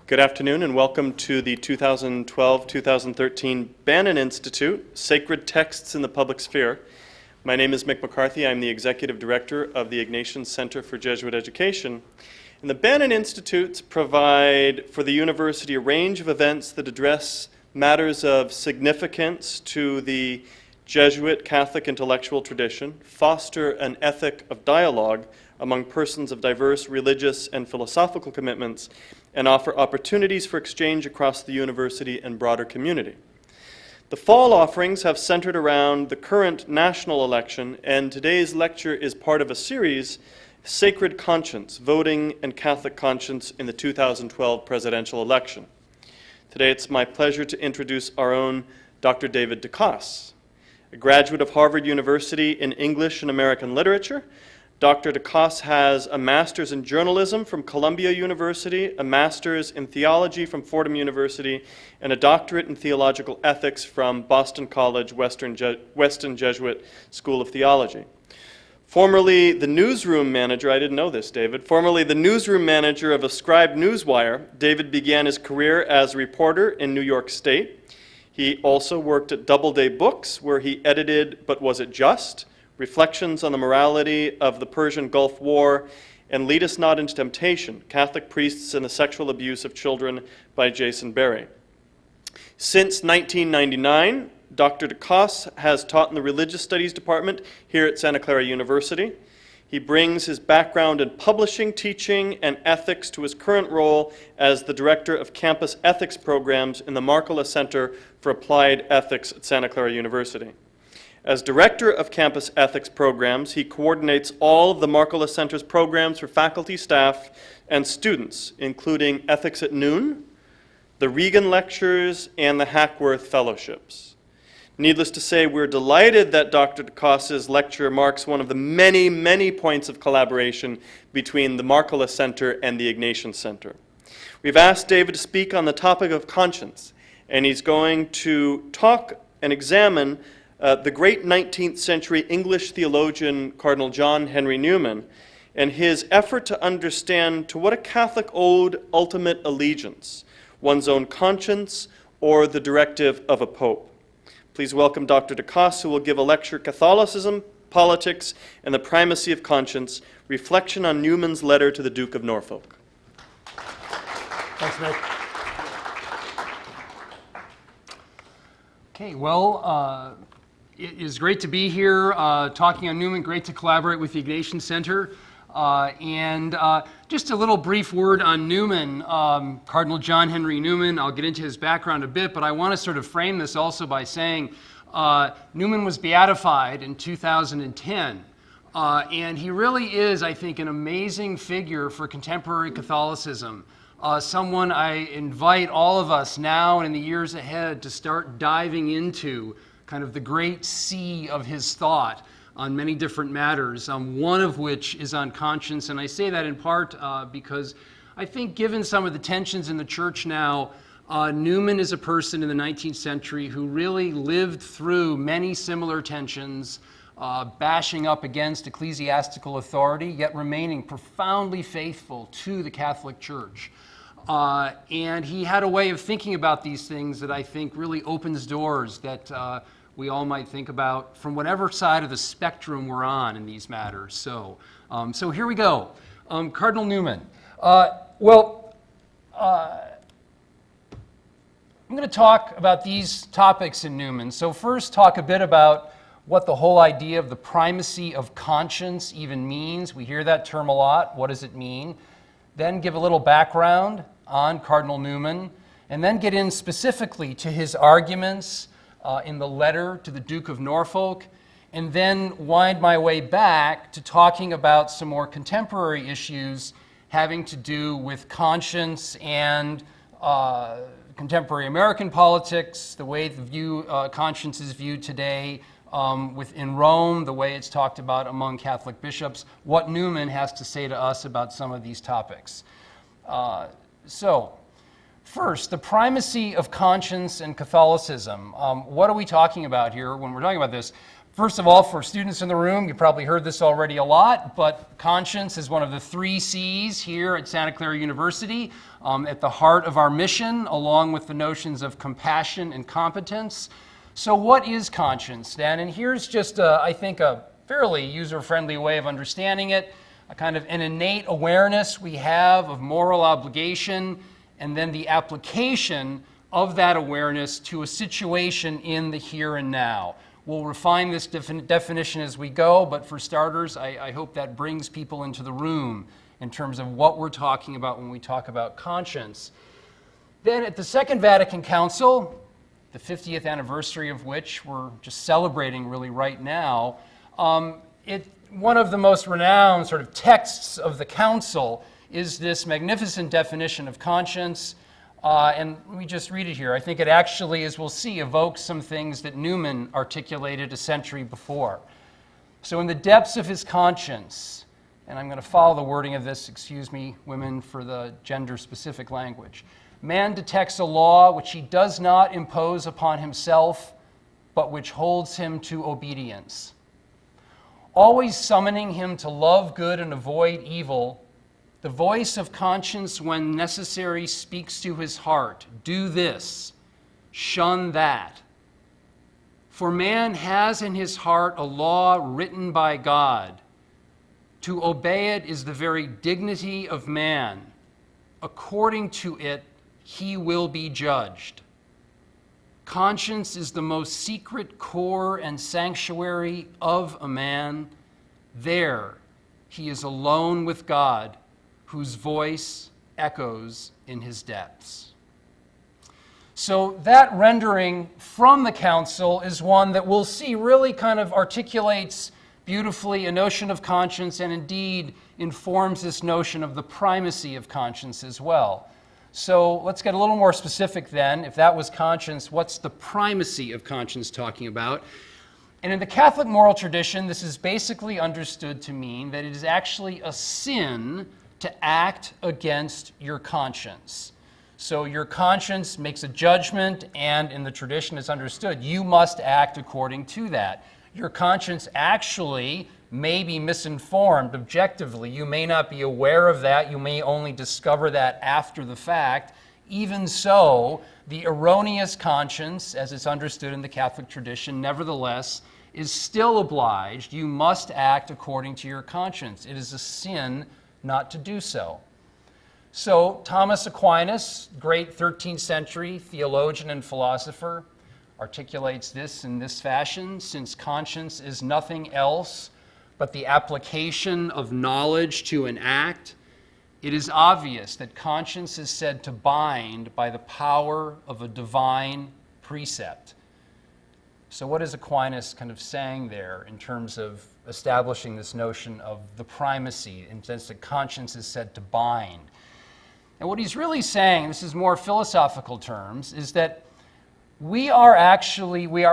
Good afternoon and welcome to the 2012-2013 Bannan Institute, Sacred Texts in the Public Sphere. My name is Mick McCarthy. I'm the Executive Director of the Ignatian Center for Jesuit Education. And the Bannan Institutes provide for the university a range of events that address matters of significance to the Jesuit Catholic intellectual tradition, foster an ethic of dialogue among persons of diverse religious and philosophical commitments, and offer opportunities for exchange across the university and broader community. The fall offerings have centered around the current national election, and today's lecture is part of a series, Sacred Conscience, Voting and Catholic Conscience in the 2012 presidential election. Today it's my pleasure to introduce our own Dr. David DeCosse. A graduate of Harvard University in English and American Literature, Dr. DeCosse has a master's in journalism from Columbia University, a master's in theology from Fordham University, and a doctorate in theological ethics from Boston College Weston Jesuit School of Theology. Formerly the newsroom manager, I didn't know this, David, formerly the newsroom manager of a scribed newswire, David began his career as a reporter in New York State. He also worked at Doubleday Books, where he edited But Was It Just?, Reflections on the Morality of the Persian Gulf War, and Lead Us Not into Temptation, Catholic Priests and the Sexual Abuse of Children by Jason Berry. Since 1999, Dr. DeCosse has taught in the Religious Studies Department here at Santa Clara University. He brings his background in publishing, teaching, and ethics to his current role as the Director of Campus Ethics Programs in the Markkula Center for Applied Ethics at Santa Clara University. As Director of Campus Ethics Programs, he coordinates all of the Markkula Center's programs for faculty, staff, and students, including Ethics at Noon, the Regan Lectures, and the Hackworth Fellowships. Needless to say, we're delighted that Dr. DeCosse's lecture marks one of the many, many points of collaboration between the Markkula Center and the Ignatian Center. We've asked David to speak on the topic of conscience, and he's going to talk and examine the great 19th century English theologian, Cardinal John Henry Newman, and his effort to understand to what a Catholic owed ultimate allegiance, one's own conscience or the directive of a pope. Please welcome Dr. DeCosse, who will give a lecture, Catholicism, Politics, and the Primacy of Conscience, Reflection on Newman's Letter to the Duke of Norfolk. Thanks, Nick. Okay, well, it is great to be here talking on Newman, great to collaborate with the Ignatian Center. Just a little brief word on Newman, Cardinal John Henry Newman. I'll get into his background a bit, but I want to sort of frame this also by saying Newman was beatified in 2010. And he really is, I think, an amazing figure for contemporary Catholicism. Someone I invite all of us now and in the years ahead to start diving into kind of the great sea of his thought on many different matters, one of which is on conscience. And I say that in part because I think given some of the tensions in the church now, Newman is a person in the 19th century who really lived through many similar tensions, bashing up against ecclesiastical authority, yet remaining profoundly faithful to the Catholic Church. And he had a way of thinking about these things that I think really opens doors that we all might think about from whatever side of the spectrum we're on in these matters. So here we go. Cardinal Newman. I'm going to talk about these topics in Newman. So first, talk a bit about what the whole idea of the primacy of conscience even means. We hear that term a lot. What does it mean? Then give a little background on Cardinal Newman, and then get in specifically to his arguments in the letter to the Duke of Norfolk, and then wind my way back to talking about some more contemporary issues having to do with conscience and contemporary American politics, the way conscience is viewed today within Rome, the way it's talked about among Catholic bishops, what Newman has to say to us about some of these topics. So, first, the primacy of conscience and Catholicism. What are we talking about here when we're talking about this? First of all, for students in the room, you probably heard this already a lot, but conscience is one of the 3 C's here at Santa Clara University, at the heart of our mission, along with the notions of compassion and competence. So what is conscience then? And here's just, I think, a fairly user-friendly way of understanding it, a kind of an innate awareness we have of moral obligation, and then the application of that awareness to a situation in the here and now. We'll refine this definition as we go, but for starters, I hope that brings people into the room in terms of what we're talking about when we talk about conscience. Then at the Second Vatican Council, the 50th anniversary of which we're just celebrating really right now, one of the most renowned sort of texts of the Council is this magnificent definition of conscience. And let me just read it here. I think it actually, as we'll see, evokes some things that Newman articulated a century before. So in the depths of his conscience, and I'm going to follow the wording of this, excuse me, women, for the gender-specific language, man detects a law which he does not impose upon himself, but which holds him to obedience. Always summoning him to love good and avoid evil, the voice of conscience, when necessary, speaks to his heart. Do this, shun that. For man has in his heart a law written by God. To obey it is the very dignity of man. According to it, he will be judged. Conscience is the most secret core and sanctuary of a man. There, he is alone with God, whose voice echoes in his depths. So that rendering from the Council is one that we'll see really kind of articulates beautifully a notion of conscience, and indeed informs this notion of the primacy of conscience as well. So let's get a little more specific then. If that was conscience, what's the primacy of conscience talking about? And in the Catholic moral tradition, this is basically understood to mean that it is actually a sin to act against your conscience. So your conscience makes a judgment, and in the tradition it's understood you must act according to that. Your conscience actually may be misinformed objectively. You may not be aware of that. You may only discover that after the fact. Even so, the erroneous conscience, as it's understood in the Catholic tradition, nevertheless, is still obliged. You must act according to your conscience. It is a sin not to do so. So Thomas Aquinas, great 13th century theologian and philosopher, articulates this in this fashion: since conscience is nothing else but the application of knowledge to an act, it is obvious that conscience is said to bind by the power of a divine precept. So what is Aquinas kind of saying there in terms of establishing this notion of the primacy, in the sense that conscience is said to bind? And what he's really saying, this is more philosophical terms, is that we are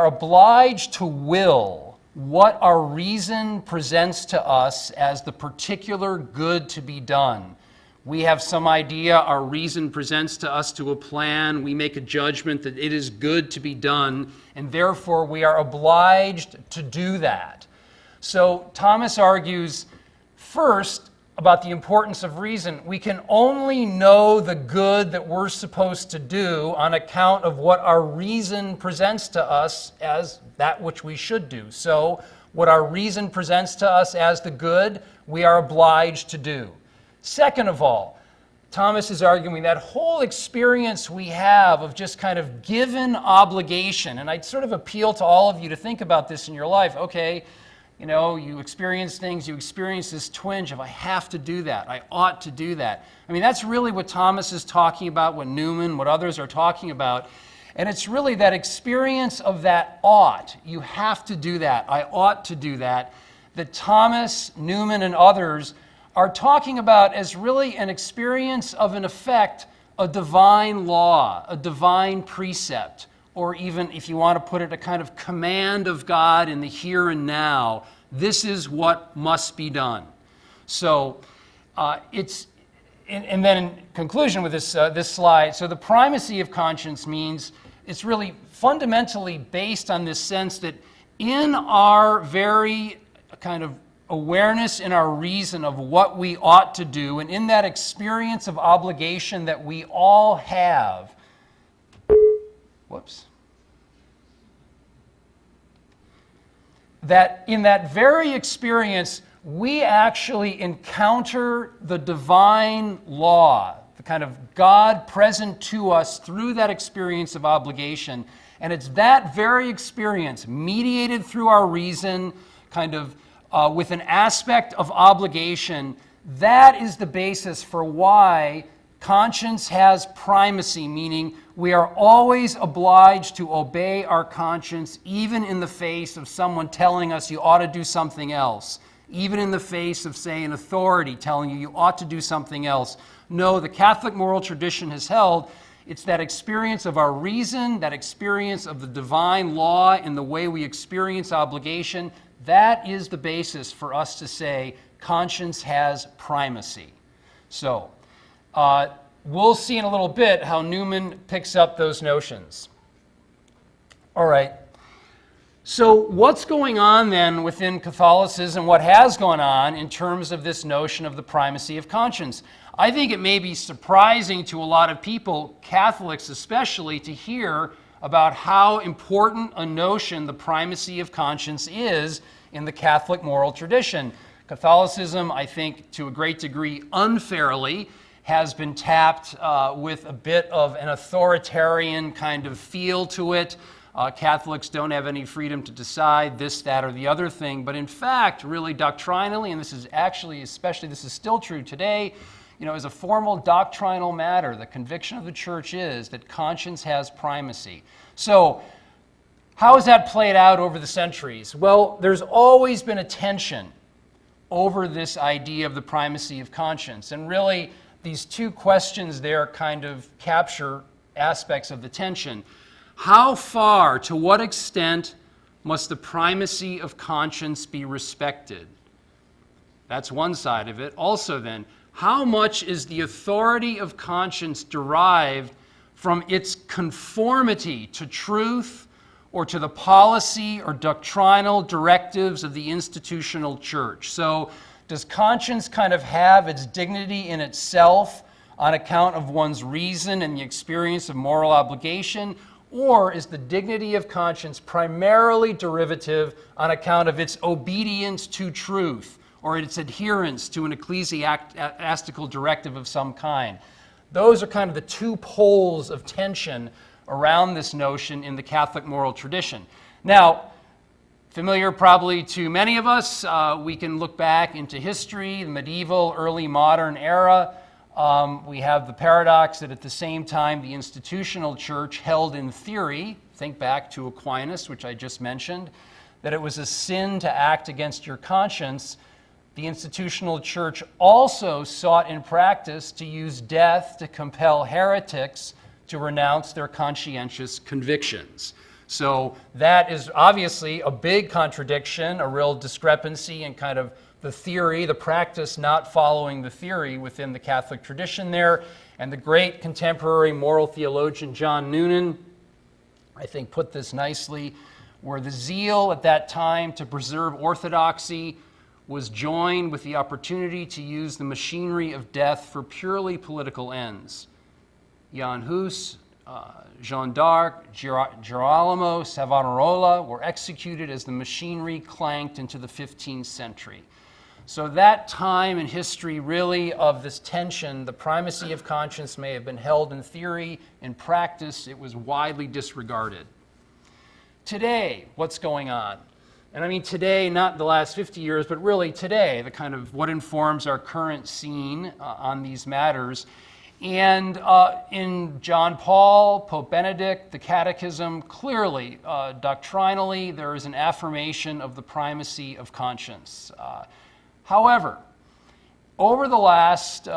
obliged to will what our reason presents to us as the particular good to be done. We have some idea, our reason presents to us to a plan, we make a judgment that it is good to be done, and therefore we are obliged to do that. So Thomas argues, first, about the importance of reason. We can only know the good that we're supposed to do on account of what our reason presents to us as that which we should do. So what our reason presents to us as the good, we are obliged to do. Second of all, Thomas is arguing that whole experience we have of just kind of given obligation, and I'd sort of appeal to all of you to think about this in your life. Okay, you know, you experience things, you experience this twinge of, I have to do that, I ought to do that. I mean, that's really what Thomas is talking about, what Newman, what others are talking about. And it's really that experience of that ought, you have to do that, I ought to do that Thomas, Newman, and others are talking about as really an experience of, in effect, a divine law, a divine precept, or even, if you want to put it, a kind of command of God in the here and now. This is what must be done. So and then in conclusion with this slide, so the primacy of conscience means it's really fundamentally based on this sense that in our very kind of awareness in our reason of what we ought to do, and in that experience of obligation that we all have, that in that very experience, we actually encounter the divine law, the kind of God present to us through that experience of obligation. And it's that very experience, mediated through our reason, kind of with an aspect of obligation, that is the basis for why conscience has primacy, meaning we are always obliged to obey our conscience, even in the face of someone telling us you ought to do something else, even in the face of, say, an authority telling you you ought to do something else. No, the Catholic moral tradition has held it's that experience of our reason, that experience of the divine law in the way we experience obligation, that is the basis for us to say conscience has primacy. So, we'll see in a little bit how Newman picks up those notions. All right. So what's going on then within Catholicism, what has gone on in terms of this notion of the primacy of conscience? I think it may be surprising to a lot of people, Catholics especially, to hear about how important a notion the primacy of conscience is in the Catholic moral tradition. Catholicism, I think, to a great degree, unfairly, has been tapped with a bit of an authoritarian kind of feel to it. Catholics don't have any freedom to decide this, that, or the other thing. But in fact, really doctrinally, and this is actually, especially, this is still true today, as a formal doctrinal matter, the conviction of the Church is that conscience has primacy. So, how has that played out over the centuries? Well, there's always been a tension over this idea of the primacy of conscience. And really, these two questions there kind of capture aspects of the tension. How far, to what extent, must the primacy of conscience be respected? That's one side of it. Also then, how much is the authority of conscience derived from its conformity to truth or to the policy or doctrinal directives of the institutional church? So, does conscience kind of have its dignity in itself on account of one's reason and the experience of moral obligation? Or is the dignity of conscience primarily derivative on account of its obedience to truth or its adherence to an ecclesiastical directive of some kind? Those are kind of the two poles of tension around this notion in the Catholic moral tradition. Now, familiar probably to many of us, we can look back into history, the medieval, early modern era. We have the paradox that at the same time the institutional church held in theory, think back to Aquinas, which I just mentioned, that it was a sin to act against your conscience. The institutional church also sought in practice to use death to compel heretics to renounce their conscientious convictions. So that is obviously a big contradiction, a real discrepancy in kind of the theory, the practice not following the theory within the Catholic tradition there. And the great contemporary moral theologian John Newman, I think, put this nicely, where the zeal at that time to preserve orthodoxy was joined with the opportunity to use the machinery of death for purely political ends. Jan Hus, Jeanne d'Arc, Girolamo Savonarola were executed as the machinery clanked into the 15th century. So that time in history really of this tension, the primacy of conscience may have been held in theory. In practice, it was widely disregarded. Today, what's going on? And I mean today, not the last 50 years, but really today, the kind of what informs our current scene on these matters. And in John Paul, Pope Benedict, the Catechism, clearly, doctrinally, there is an affirmation of the primacy of conscience. However, over the last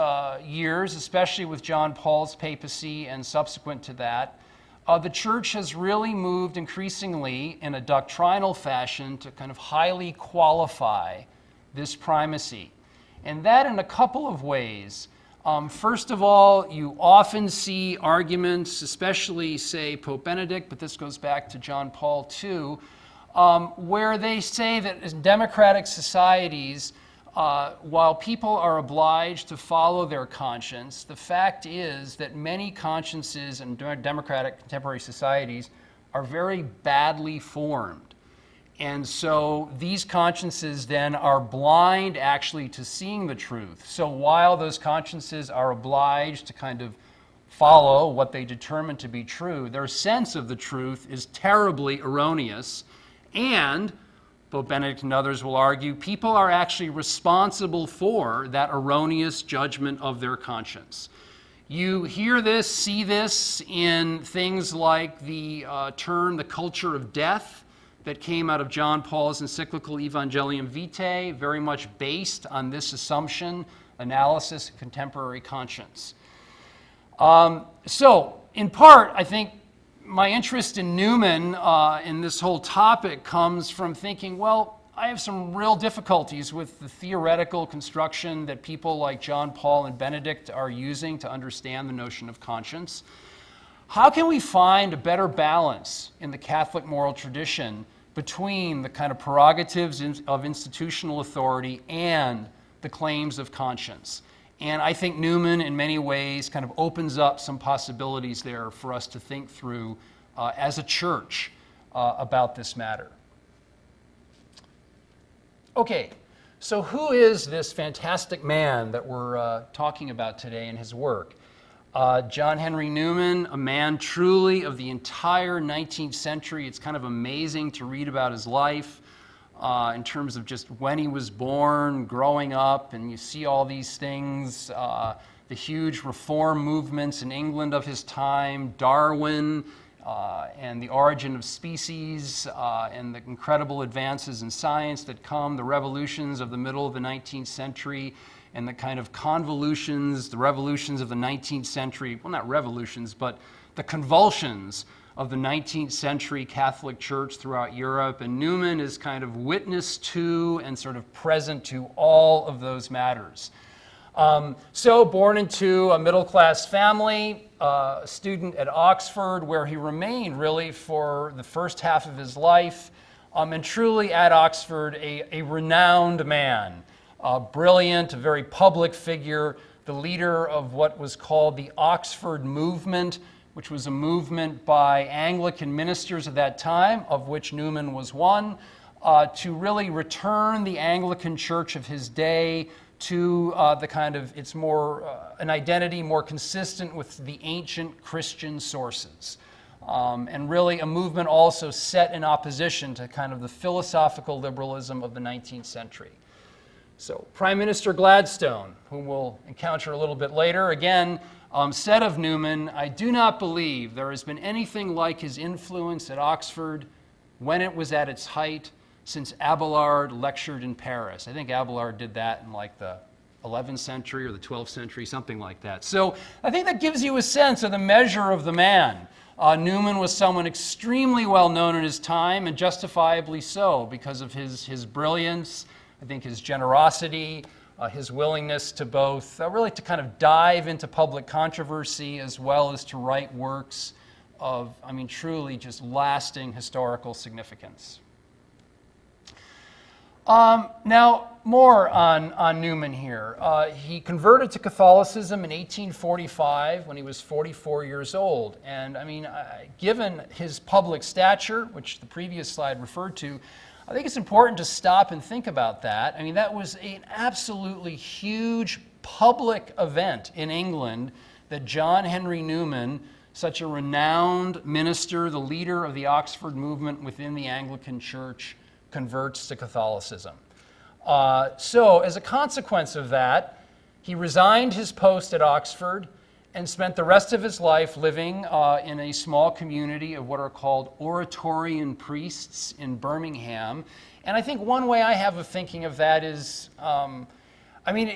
years, especially with John Paul's papacy and subsequent to that, the Church has really moved increasingly in a doctrinal fashion to kind of highly qualify this primacy. And that in a couple of ways. First of all, you often see arguments, especially, say, Pope Benedict, but this goes back to John Paul too, where they say that in democratic societies, while people are obliged to follow their conscience, the fact is that many consciences in democratic contemporary societies are very badly formed. And so these consciences then are blind actually to seeing the truth. So while those consciences are obliged to kind of follow what they determine to be true, their sense of the truth is terribly erroneous. And, Pope Benedict and others will argue, people are actually responsible for that erroneous judgment of their conscience. You hear this, see this in things like the term, the culture of death, that came out of John Paul's encyclical Evangelium Vitae, very much based on this assumption, analysis of contemporary conscience. So, in part, I think my interest in Newman in this whole topic comes from thinking, well, I have some real difficulties with the theoretical construction that people like John Paul and Benedict are using to understand the notion of conscience. How can we find a better balance in the Catholic moral tradition between the kind of prerogatives of institutional authority and the claims of conscience? And I think Newman, in many ways, kind of opens up some possibilities there for us to think through as a church about this matter. Okay, so who is this fantastic man that we're talking about today in his work? John Henry Newman, a man truly of the entire 19th century. It's kind of amazing to read about his life in terms of just when he was born, growing up, and you see all these things, the huge reform movements in England of his time, Darwin, and the origin of species, and the incredible advances in science that come, the revolutions of the middle of the 19th century, and the kind of convolutions, the revolutions of the 19th century, well, not revolutions, but the convulsions of the 19th century Catholic Church throughout Europe. And Newman is kind of witness to and sort of present to all of those matters. So born into a middle-class family, a student at Oxford, where he remained really for the first half of his life, and truly at Oxford, a renowned man. Brilliant, a very public figure, the leader of what was called the Oxford Movement, which was a movement by Anglican ministers at that time, of which Newman was one, to really return the Anglican Church of his day to the kind of, it's more an identity more consistent with the ancient Christian sources. And really a movement also set in opposition to kind of the philosophical liberalism of the 19th century. So Prime Minister Gladstone, whom we'll encounter a little bit later, again, said of Newman, "I do not believe there has been anything like his influence at Oxford when it was at its height since Abelard lectured in Paris." I think Abelard did that in like the 11th century or the 12th century, something like that. So I think that gives you a sense of the measure of the man. Newman was someone extremely well known in his time, and justifiably so, because of his brilliance, I think his generosity, his willingness to both really to kind of dive into public controversy as well as to write works of, I mean, truly just lasting historical significance. Now, more on Newman here. He converted to Catholicism in 1845 when he was 44 years old. And I mean, given his public stature, which the previous slide referred to, I think it's important to stop and think about that. I mean, that was an absolutely huge public event in England that John Henry Newman, such a renowned minister, the leader of the Oxford movement within the Anglican Church, converts to Catholicism. So as a consequence of that, he resigned his post at Oxford and spent the rest of his life living in a small community of what are called Oratorian priests in Birmingham. And I think one way I have of thinking of that is, I mean,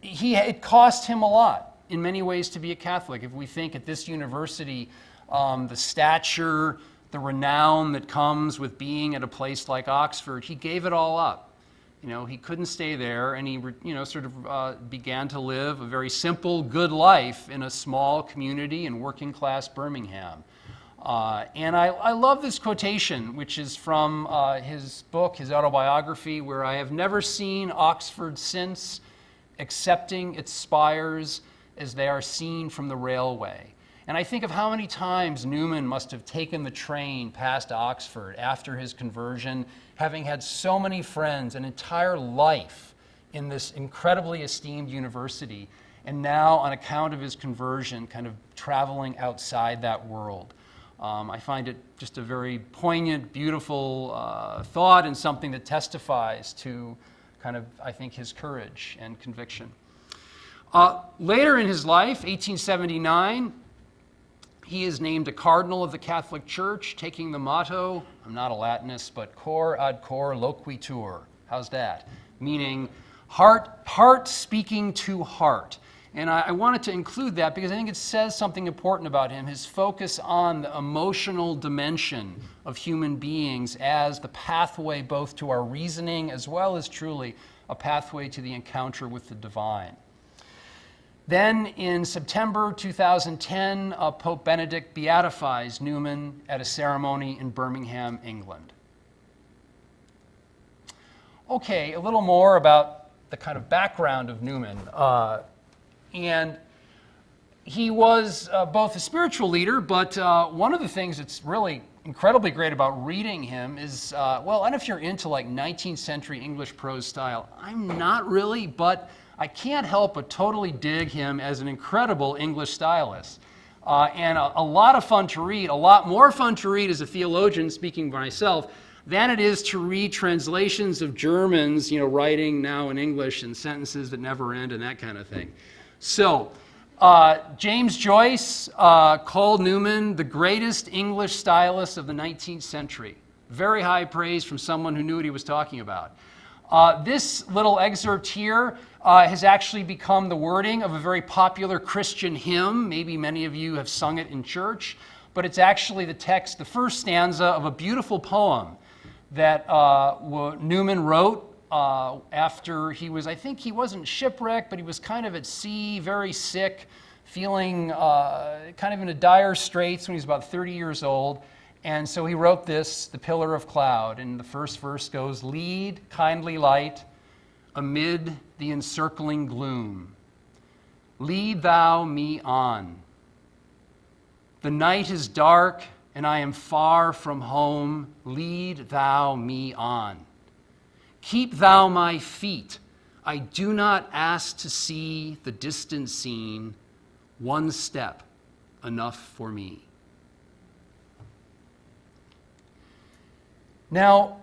it cost him a lot in many ways to be a Catholic. If we think at this university, the stature, the renown that comes with being at a place like Oxford, he gave it all up. You know, he couldn't stay there, and he, sort of began to live a very simple, good life in a small community in working-class Birmingham. And I love this quotation, which is from his book, his autobiography, where I have never seen Oxford since, accepting its spires as they are seen from the railway. And I think of how many times Newman must have taken the train past Oxford after his conversion, having had so many friends, an entire life in this incredibly esteemed university, and now, on account of his conversion, kind of traveling outside that world. I find it just a very poignant, beautiful thought, and something that testifies to kind of, I think, his courage and conviction. Later in his life, 1879, he is named a cardinal of the Catholic Church, taking the motto, I'm not a Latinist, but cor ad cor loquitur. How's that? Meaning heart speaking to heart. And I wanted to include that because I think it says something important about him, his focus on the emotional dimension of human beings as the pathway both to our reasoning as well as truly a pathway to the encounter with the divine. Then in September 2010, Pope Benedict beatifies Newman at a ceremony in Birmingham, England. Okay, a little more about the kind of background of Newman. And he was both a spiritual leader, but one of the things that's really incredibly great about reading him is, well, I don't know if you're into like 19th century English prose style. I'm not really, but I can't help but totally dig him as an incredible English stylist. And a lot of fun to read, a lot more fun to read as a theologian, speaking for myself, than it is to read translations of Germans, writing now in English and sentences that never end and that kind of thing. So, James Joyce called Newman the greatest English stylist of the 19th century. Very high praise from someone who knew what he was talking about. This little excerpt here has actually become the wording of a very popular Christian hymn. Maybe many of you have sung it in church, but it's actually the text, the first stanza of a beautiful poem that Newman wrote after he was, I think he wasn't shipwrecked, but he was kind of at sea, very sick, feeling kind of in a dire straits when he was about 30 years old. And so he wrote this, The Pillar of Cloud, and the first verse goes, "Lead, kindly light, amid the encircling gloom. Lead thou me on. The night is dark, and I am far from home. Lead thou me on. Keep thou my feet. I do not ask to see the distant scene. One step, enough for me." Now,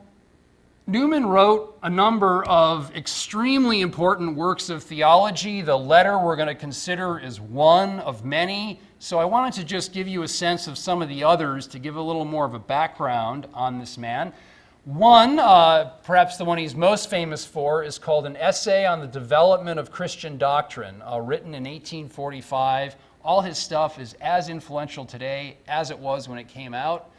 Newman wrote a number of extremely important works of theology. The letter we're going to consider is one of many. So I wanted to just give you a sense of some of the others to give a little more of a background on this man. One, perhaps the one he's most famous for, is called An Essay on the Development of Christian Doctrine, written in 1845. All his stuff is as influential today as it was when it came out.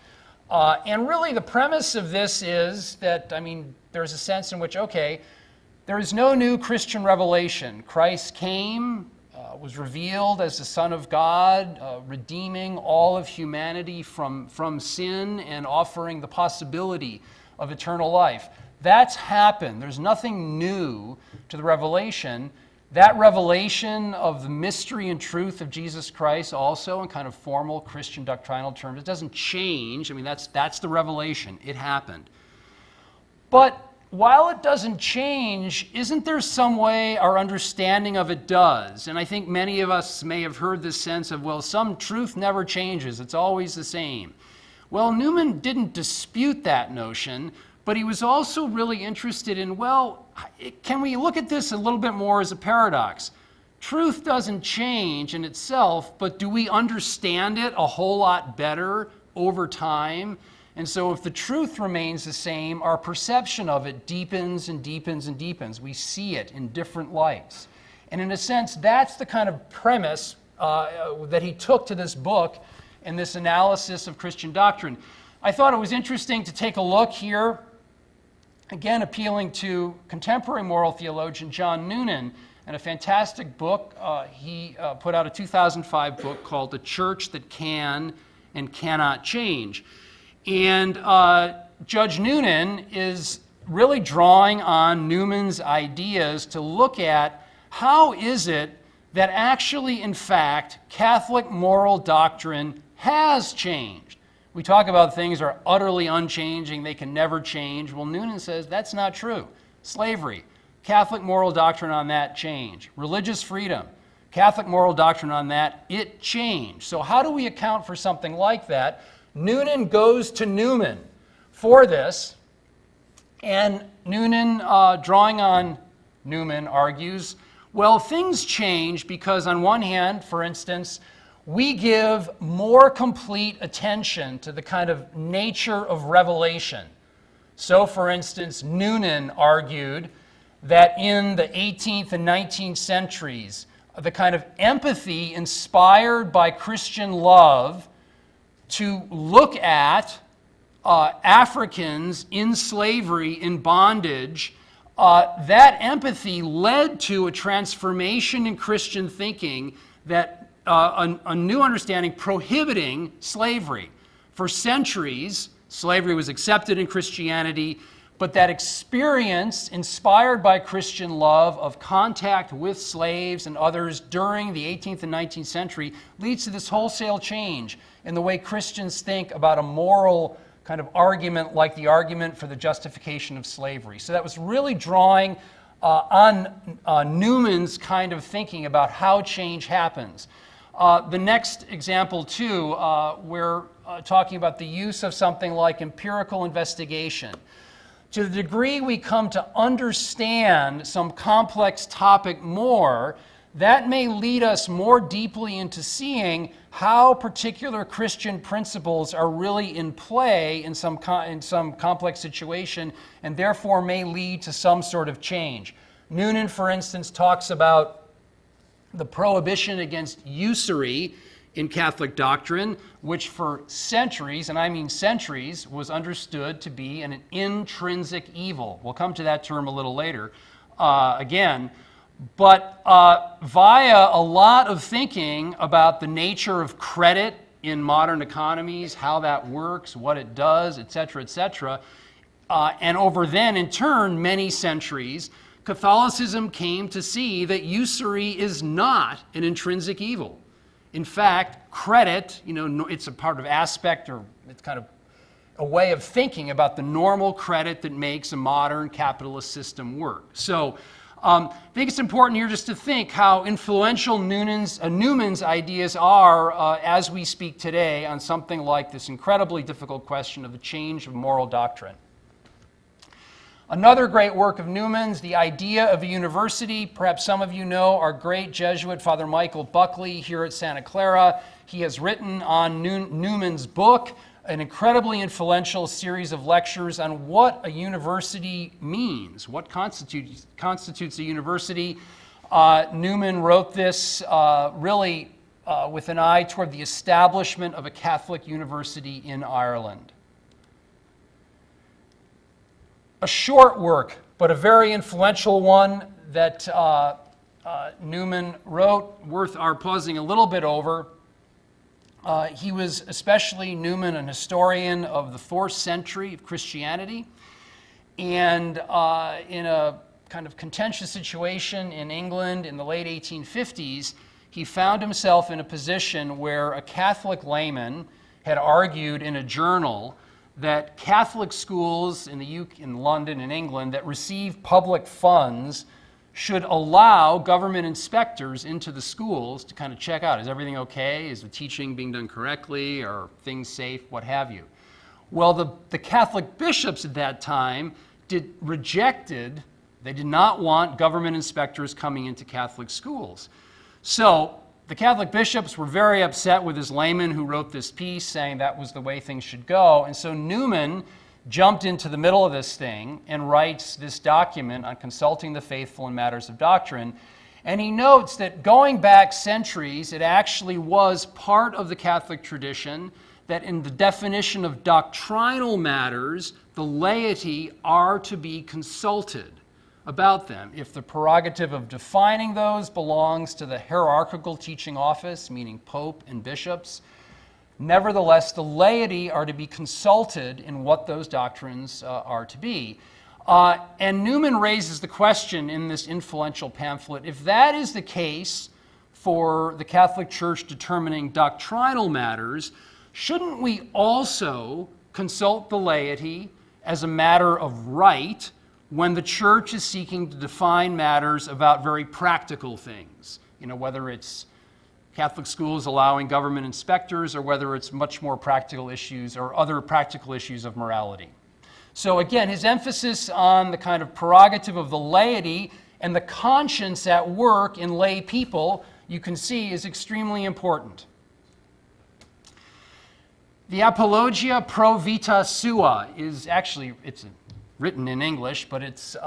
And really the premise of this is that, there's a sense in which, there is no new Christian revelation. Christ came, was revealed as the Son of God, redeeming all of humanity from sin and offering the possibility of eternal life. That's happened. There's nothing new to the revelation. That revelation of the mystery and truth of Jesus Christ also in kind of formal Christian doctrinal terms, it doesn't change. That's the revelation. It happened. But while it doesn't change, isn't there some way our understanding of it does? And I think many of us may have heard this sense of, well, some truth never changes. It's always the same. Well, Newman didn't dispute that notion, but he was also really interested in, can we look at this a little bit more as a paradox? Truth doesn't change in itself, but do we understand it a whole lot better over time? And so if the truth remains the same, our perception of it deepens and deepens and deepens. We see it in different lights. And in a sense, that's the kind of premise that he took to this book and this analysis of Christian doctrine. I thought it was interesting to take a look here, again appealing to contemporary moral theologian John Newman, and a fantastic book. He put out a 2005 book called The Church That Can and cannot change. And Judge Noonan is really drawing on Newman's ideas to look at how is it that actually, in fact, Catholic moral doctrine has changed. We talk about things are utterly unchanging, they can never change. Well, Noonan says that's not true. Slavery, Catholic moral doctrine on that changed. Religious freedom, Catholic moral doctrine on that, it changed. So how do we account for something like that? Noonan goes to Newman for this, and Noonan, drawing on Newman, argues, well, things change because on one hand, for instance, we give more complete attention to the kind of nature of revelation. So, for instance, Noonan argued that in the 18th and 19th centuries, the kind of empathy inspired by Christian love to look at Africans in slavery, in bondage, that empathy led to a transformation in Christian thinking that a new understanding prohibiting slavery. For centuries, slavery was accepted in Christianity, but that experience inspired by Christian love of contact with slaves and others during the 18th and 19th century leads to this wholesale change in the way Christians think about a moral kind of argument like the argument for the justification of slavery. So that was really drawing on Newman's kind of thinking about how change happens. The next example, too, we're talking about the use of something like empirical investigation. To the degree we come to understand some complex topic more, that may lead us more deeply into seeing how particular Christian principles are really in play in some complex situation, and therefore may lead to some sort of change. Noonan, for instance, talks about the prohibition against usury in Catholic doctrine, which for centuries, and I mean centuries, was understood to be an intrinsic evil. We'll come to that term a little later again. But via a lot of thinking about the nature of credit in modern economies, how that works, what it does, etc., and over then, in turn, many centuries, Catholicism came to see that usury is not an intrinsic evil. In fact, credit, it's a part of aspect, or it's kind of a way of thinking about the normal credit that makes a modern capitalist system work. So I think it's important here just to think how influential Newman's ideas are as we speak today on something like this incredibly difficult question of the change of moral doctrine. Another great work of Newman's, The Idea of a University. Perhaps some of you know our great Jesuit, Father Michael Buckley, here at Santa Clara. He has written on Newman's book an incredibly influential series of lectures on what a university means, what constitutes a university. Newman wrote this really with an eye toward the establishment of a Catholic university in Ireland. A short work, but a very influential one that Newman wrote, worth our pausing a little bit over. He was, especially Newman, an historian of the 4th century of Christianity. And in a kind of contentious situation in England in the late 1850s, he found himself in a position where a Catholic layman had argued in a journal that Catholic schools in London and England that receive public funds should allow government inspectors into the schools to kind of check out, is everything okay? Is the teaching being done correctly? Are things safe? What have you. Well, the Catholic bishops at that time rejected, they did not want government inspectors coming into Catholic schools. So the Catholic bishops were very upset with this layman who wrote this piece saying that was the way things should go. And so Newman jumped into the middle of this thing and writes this document on consulting the faithful in matters of doctrine. And he notes that going back centuries, it actually was part of the Catholic tradition that in the definition of doctrinal matters, the laity are to be consulted about them. If the prerogative of defining those belongs to the hierarchical teaching office, meaning Pope and bishops, Nevertheless, the laity are to be consulted in what those doctrines are to be. And Newman raises the question in this influential pamphlet, if that is the case for the Catholic Church determining doctrinal matters, shouldn't we also consult the laity as a matter of right when the Church is seeking to define matters about very practical things? You know, whether it's Catholic schools allowing government inspectors or whether it's much more practical issues or other practical issues of morality. So again, his emphasis on the kind of prerogative of the laity and the conscience at work in lay people, you can see, is extremely important. The Apologia Pro Vita Sua is actually, it's written in English, but it's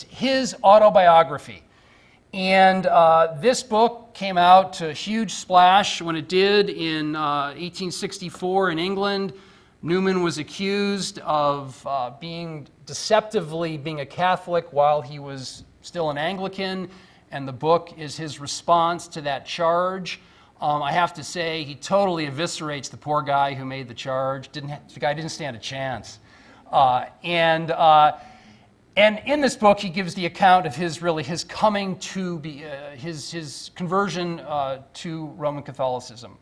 his autobiography. And this book came out to a huge splash when it did in 1864 in England. Newman was accused of deceptively being a Catholic while he was still an Anglican, and the book is his response to that charge. I have to say, he totally eviscerates the poor guy who made the charge. The guy didn't stand a chance. And in this book, he gives the account of his coming to be, his conversion to Roman Catholicism.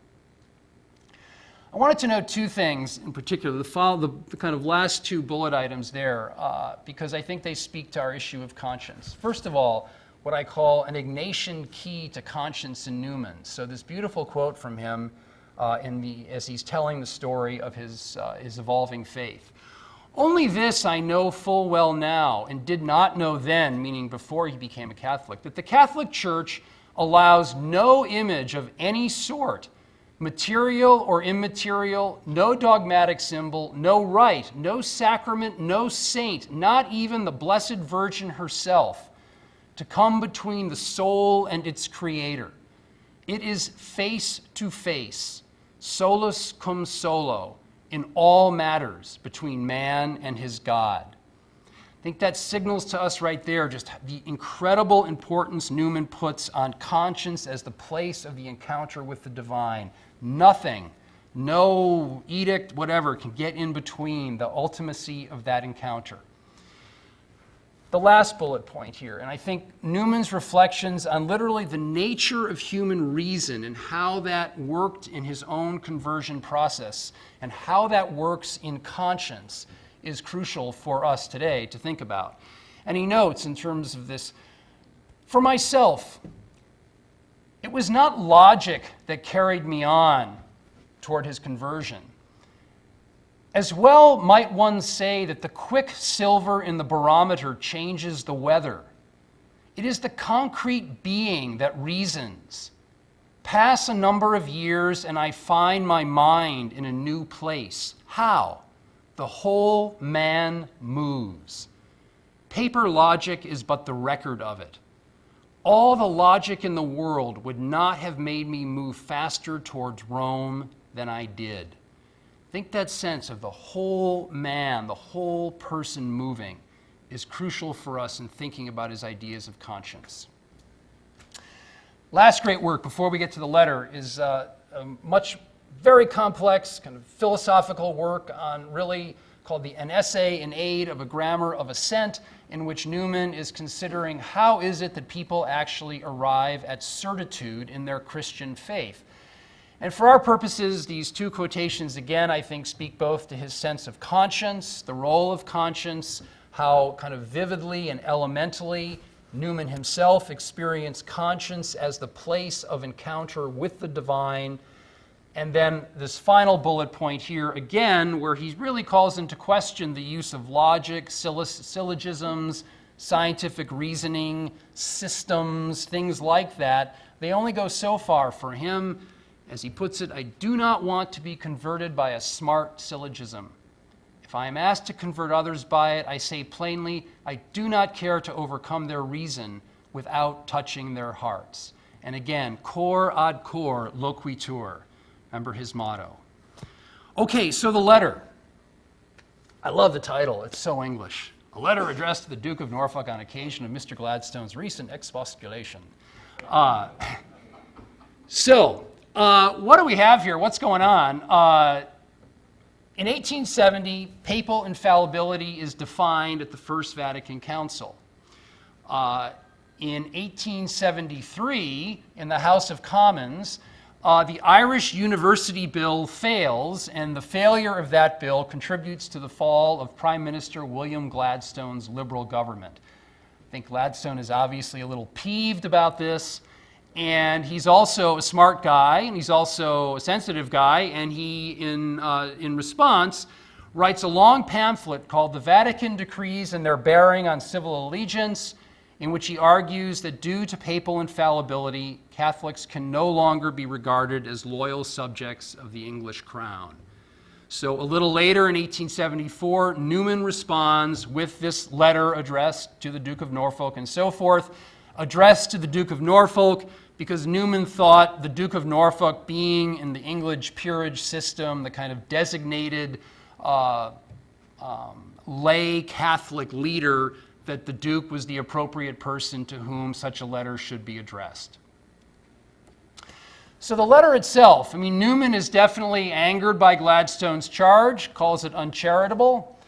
I wanted to note two things in particular, the kind of last two bullet items there, because I think they speak to our issue of conscience. First of all, what I call an Ignatian key to conscience in Newman. So this beautiful quote from him as he's telling the story of his evolving faith. Only this I know full well now, and did not know then, meaning before he became a Catholic, that the Catholic Church allows no image of any sort, material or immaterial, no dogmatic symbol, no rite, no sacrament, no saint, not even the Blessed Virgin herself, to come between the soul and its creator. It is face to face, solus cum solo, in all matters between man and his God. I think that signals to us right there just the incredible importance Newman puts on conscience as the place of the encounter with the divine. Nothing, no edict, whatever, can get in between the ultimacy of that encounter. The last bullet point here, and I think Newman's reflections on literally the nature of human reason and how that worked in his own conversion process and how that works in conscience is crucial for us today to think about. And he notes in terms of this, for myself, it was not logic that carried me on toward his conversion. As well might one say that the quicksilver in the barometer changes the weather. It is the concrete being that reasons. Pass a number of years and I find my mind in a new place. How? The whole man moves. Paper logic is but the record of it. All the logic in the world would not have made me move faster towards Rome than I did. I think that sense of the whole man, the whole person moving, is crucial for us in thinking about his ideas of conscience. Last great work before we get to the letter is very complex, kind of philosophical work on really called An Essay in Aid of a Grammar of Assent, in which Newman is considering how is it that people actually arrive at certitude in their Christian faith. And for our purposes, these two quotations, again, I think speak both to his sense of conscience, the role of conscience, how kind of vividly and elementally Newman himself experienced conscience as the place of encounter with the divine. And then this final bullet point here, again, where he really calls into question the use of logic, syllogisms, scientific reasoning, systems, things like that. They only go so far. For him, as he puts it, I do not want to be converted by a smart syllogism. If I am asked to convert others by it, I say plainly, I do not care to overcome their reason without touching their hearts. And again, cor ad cor loquitur. Remember his motto. Okay, so the letter. I love the title. It's so English. A letter addressed to the Duke of Norfolk on occasion of Mr. Gladstone's recent expostulation. what do we have here? What's going on? In 1870, papal infallibility is defined at the First Vatican Council. In 1873, in the House of Commons, the Irish University Bill fails, and the failure of that bill contributes to the fall of Prime Minister William Gladstone's Liberal government. I think Gladstone is obviously a little peeved about this, and he's also a smart guy, and he's also a sensitive guy, and he, in response, writes a long pamphlet called The Vatican Decrees and Their Bearing on Civil Allegiance, in which he argues that due to papal infallibility, Catholics can no longer be regarded as loyal subjects of the English crown. So a little later in 1874, Newman responds with this letter addressed to the Duke of Norfolk and so forth, addressed to the Duke of Norfolk because Newman thought the Duke of Norfolk, being in the English peerage system, the kind of designated lay Catholic leader, that the Duke was the appropriate person to whom such a letter should be addressed. So the letter itself, I mean, Newman is definitely angered by Gladstone's charge, calls it uncharitable,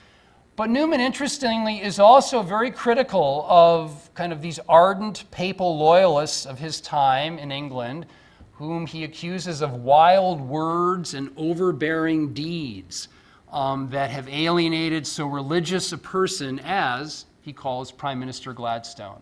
but Newman, interestingly, is also very critical of kind of these ardent papal loyalists of his time in England, whom he accuses of wild words and overbearing deeds that have alienated so religious a person as he calls Prime Minister Gladstone.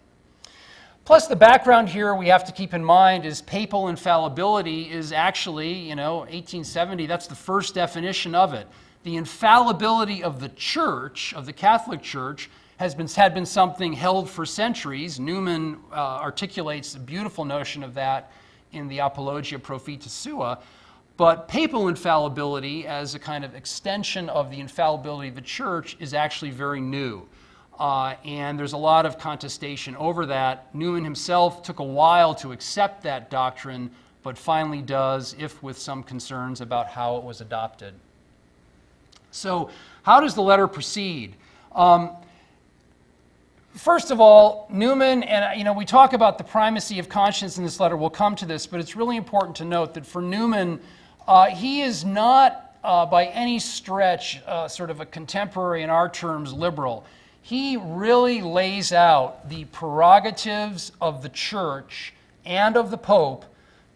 Plus, the background here we have to keep in mind is papal infallibility is actually, 1870, that's the first definition of it. The infallibility of the Church, of the Catholic Church, had been something held for centuries. Newman articulates a beautiful notion of that in the Apologia Propheta Sua. But papal infallibility, as a kind of extension of the infallibility of the Church, is actually very new. And there's a lot of contestation over that. Newman himself took a while to accept that doctrine, but finally does, if with some concerns about how it was adopted. So how does the letter proceed? First of all, Newman, and we talk about the primacy of conscience in this letter, we'll come to this, but it's really important to note that for Newman, he is not by any stretch sort of a contemporary, in our terms, liberal. He really lays out the prerogatives of the Church and of the Pope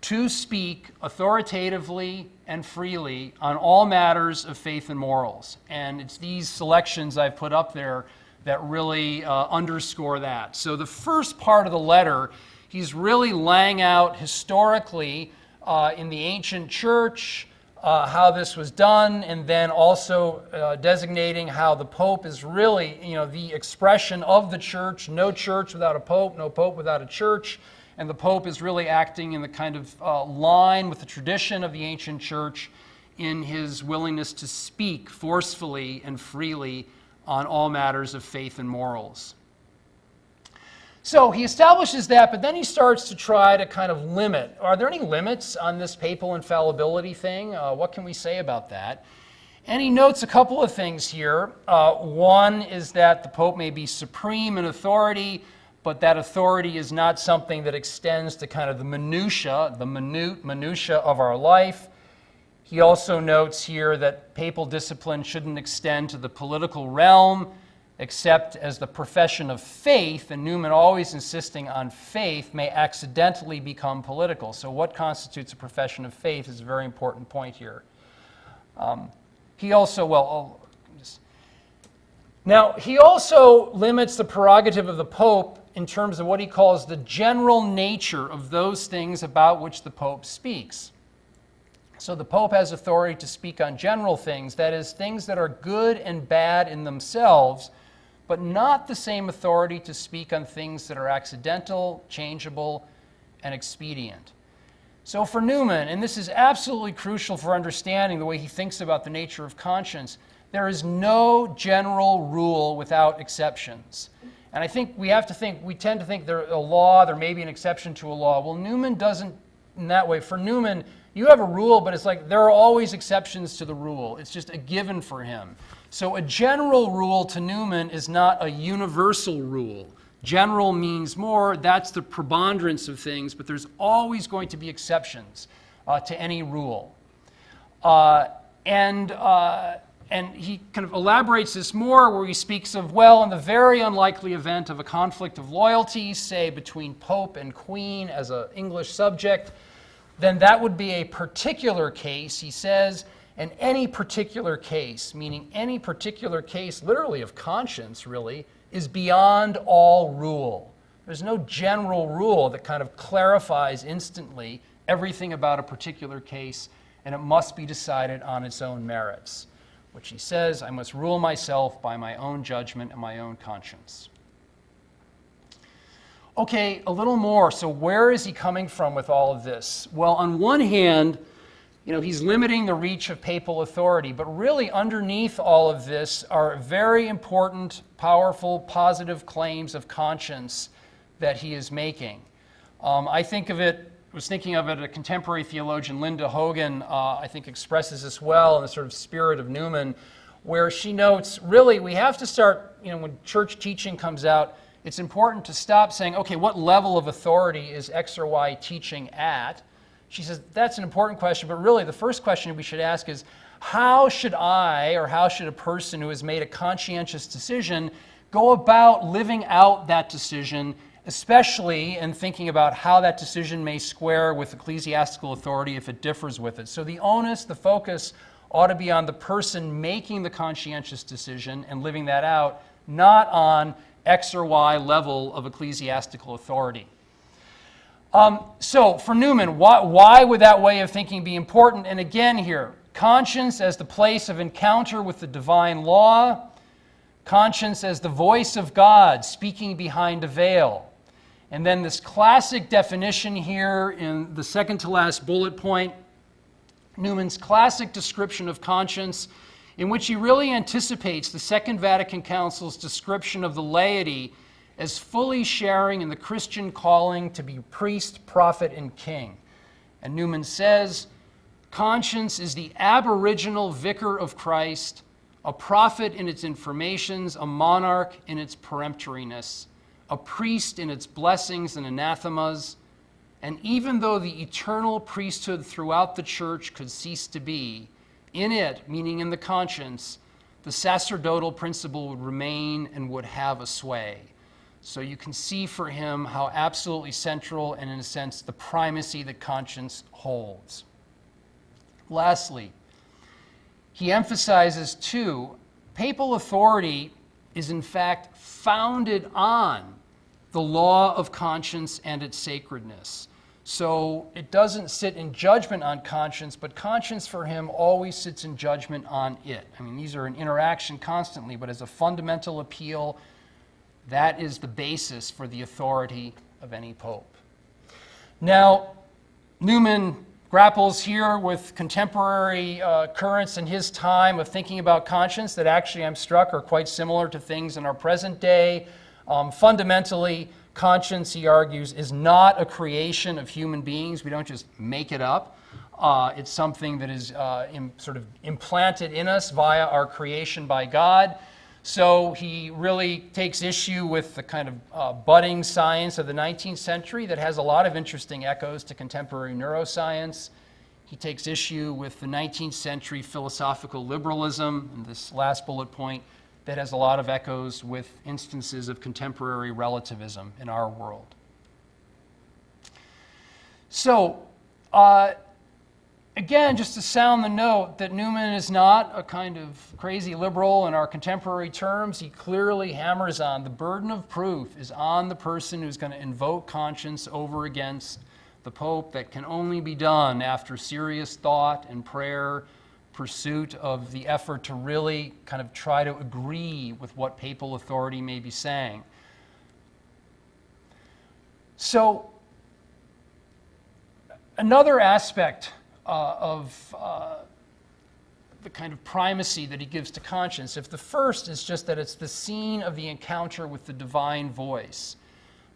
to speak authoritatively and freely on all matters of faith and morals. And it's these selections I've put up there that really underscore that. So the first part of the letter, he's really laying out historically in the ancient Church how this was done, and then also designating how the Pope is really, the expression of the Church. No Church without a Pope, no Pope without a Church. And the Pope is really acting in the kind of line with the tradition of the ancient Church in his willingness to speak forcefully and freely on all matters of faith and morals. So he establishes that, but then he starts to try to kind of limit. Are there any limits on this papal infallibility thing? What can we say about that? And he notes a couple of things here. One is that the Pope may be supreme in authority, but that authority is not something that extends to kind of the minutiae of our life. He also notes here that papal discipline shouldn't extend to the political realm, except as the profession of faith, and Newman always insisting on faith, may accidentally become political. So what constitutes a profession of faith is a very important point here. He also limits the prerogative of the Pope in terms of what he calls the general nature of those things about which the Pope speaks. So the Pope has authority to speak on general things, that is, things that are good and bad in themselves, but not the same authority to speak on things that are accidental, changeable, and expedient. So for Newman, and this is absolutely crucial for understanding the way he thinks about the nature of conscience, there is no general rule without exceptions. And I think we tend to think there's a law, there may be an exception to a law. Well, Newman doesn't in that way. For Newman, you have a rule, but it's like there are always exceptions to the rule. It's just a given for him. So a general rule to Newman is not a universal rule. General means more, that's the preponderance of things, but there's always going to be exceptions. to any rule. And he kind of elaborates this more where he speaks of, well, in the very unlikely event of a conflict of loyalty, say between Pope and Queen as an English subject, then that would be a particular case, he says, and any particular case, meaning any particular case literally of conscience really, is beyond all rule. There's no general rule that kind of clarifies instantly everything about a particular case, and it must be decided on its own merits, which he says, I must rule myself by my own judgment and my own conscience. Okay, a little more. So where is he coming from with all of this? Well, on one hand, he's limiting the reach of papal authority, but really underneath all of this are very important, powerful, positive claims of conscience that he is making. I was thinking of it, a contemporary theologian, Linda Hogan, I think expresses this well in the sort of spirit of Newman, where she notes, really, we have to start, when church teaching comes out, it's important to stop saying, okay, what level of authority is X or Y teaching at? She says, that's an important question, but really the first question we should ask is, how should I, or how should a person who has made a conscientious decision go about living out that decision, especially in thinking about how that decision may square with ecclesiastical authority if it differs with it. So the onus, the focus ought to be on the person making the conscientious decision and living that out, not on X or Y level of ecclesiastical authority. So for Newman, why would that way of thinking be important? And again here, conscience as the place of encounter with the divine law, conscience as the voice of God speaking behind a veil. And then this classic definition here in the second to last bullet point, Newman's classic description of conscience, in which he really anticipates the Second Vatican Council's description of the laity as fully sharing in the Christian calling to be priest, prophet, and king. And Newman says, conscience is the aboriginal vicar of Christ, a prophet in its informations, a monarch in its peremptoriness, a priest in its blessings and anathemas, and even though the eternal priesthood throughout the church could cease to be, in it, meaning in the conscience, the sacerdotal principle would remain and would have a sway. So you can see for him how absolutely central and, in a sense, the primacy that conscience holds. Lastly, he emphasizes, too, papal authority is in fact founded on the law of conscience and its sacredness. So it doesn't sit in judgment on conscience, but conscience for him always sits in judgment on it. I mean, these are in interaction constantly, but as a fundamental appeal, that is the basis for the authority of any pope. Now, Newman grapples here with contemporary currents in his time of thinking about conscience that actually, I'm struck, are quite similar to things in our present day. Fundamentally, conscience, he argues, is not a creation of human beings. We don't just make it up. It's something that is sort of implanted in us via our creation by God. So he really takes issue with the kind of budding science of the 19th century that has a lot of interesting echoes to contemporary neuroscience. He takes issue with the 19th century philosophical liberalism, and this last bullet point, that has a lot of echoes with instances of contemporary relativism in our world. So, again, just to sound the note that Newman is not a kind of crazy liberal in our contemporary terms, he clearly hammers on the burden of proof is on the person who's going to invoke conscience over against the Pope. That can only be done after serious thought and prayer, pursuit of the effort to really kind of try to agree with what papal authority may be saying. So, another aspect of the kind of primacy that he gives to conscience, if the first is just that it's the scene of the encounter with the divine voice,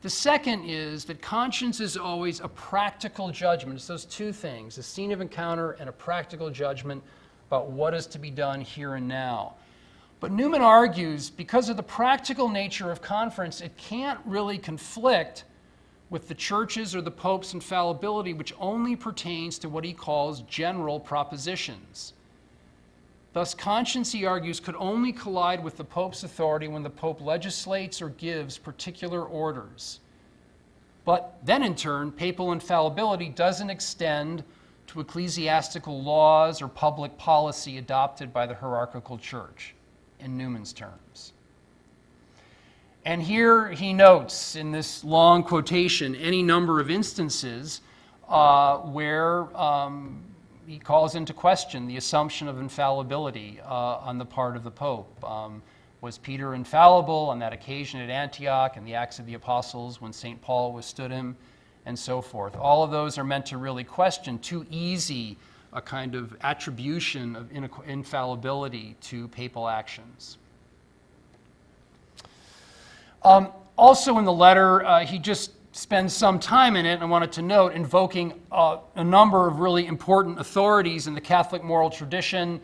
the second is that conscience is always a practical judgment. It's those two things, a scene of encounter and a practical judgment about what is to be done here and now. But Newman argues, because of the practical nature of conscience, it can't really conflict with the church's or the Pope's infallibility, which only pertains to what he calls general propositions. Thus, conscience, he argues, could only collide with the Pope's authority when the Pope legislates or gives particular orders. But then, in turn, papal infallibility doesn't extend to ecclesiastical laws or public policy adopted by the hierarchical church, in Newman's terms. And here he notes in this long quotation any number of instances where he calls into question the assumption of infallibility on the part of the Pope. Was Peter infallible on that occasion at Antioch and the Acts of the Apostles when St. Paul withstood him, and so forth? All of those are meant to really question too easy a kind of attribution of infallibility to papal actions. Also in the letter, he just spends some time in it, and I wanted to note, invoking a number of really important authorities in the Catholic moral tradition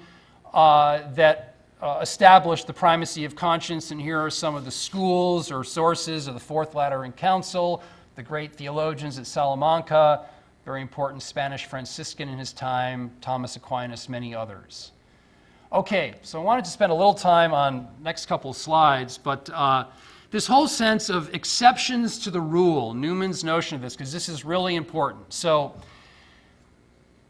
that established the primacy of conscience. And here are some of the schools or sources of the Fourth Lateran Council, the great theologians at Salamanca, very important Spanish Franciscan in his time, Thomas Aquinas, many others. Okay, so I wanted to spend a little time on next couple of slides, but this whole sense of exceptions to the rule, Newman's notion of this, because this is really important. So,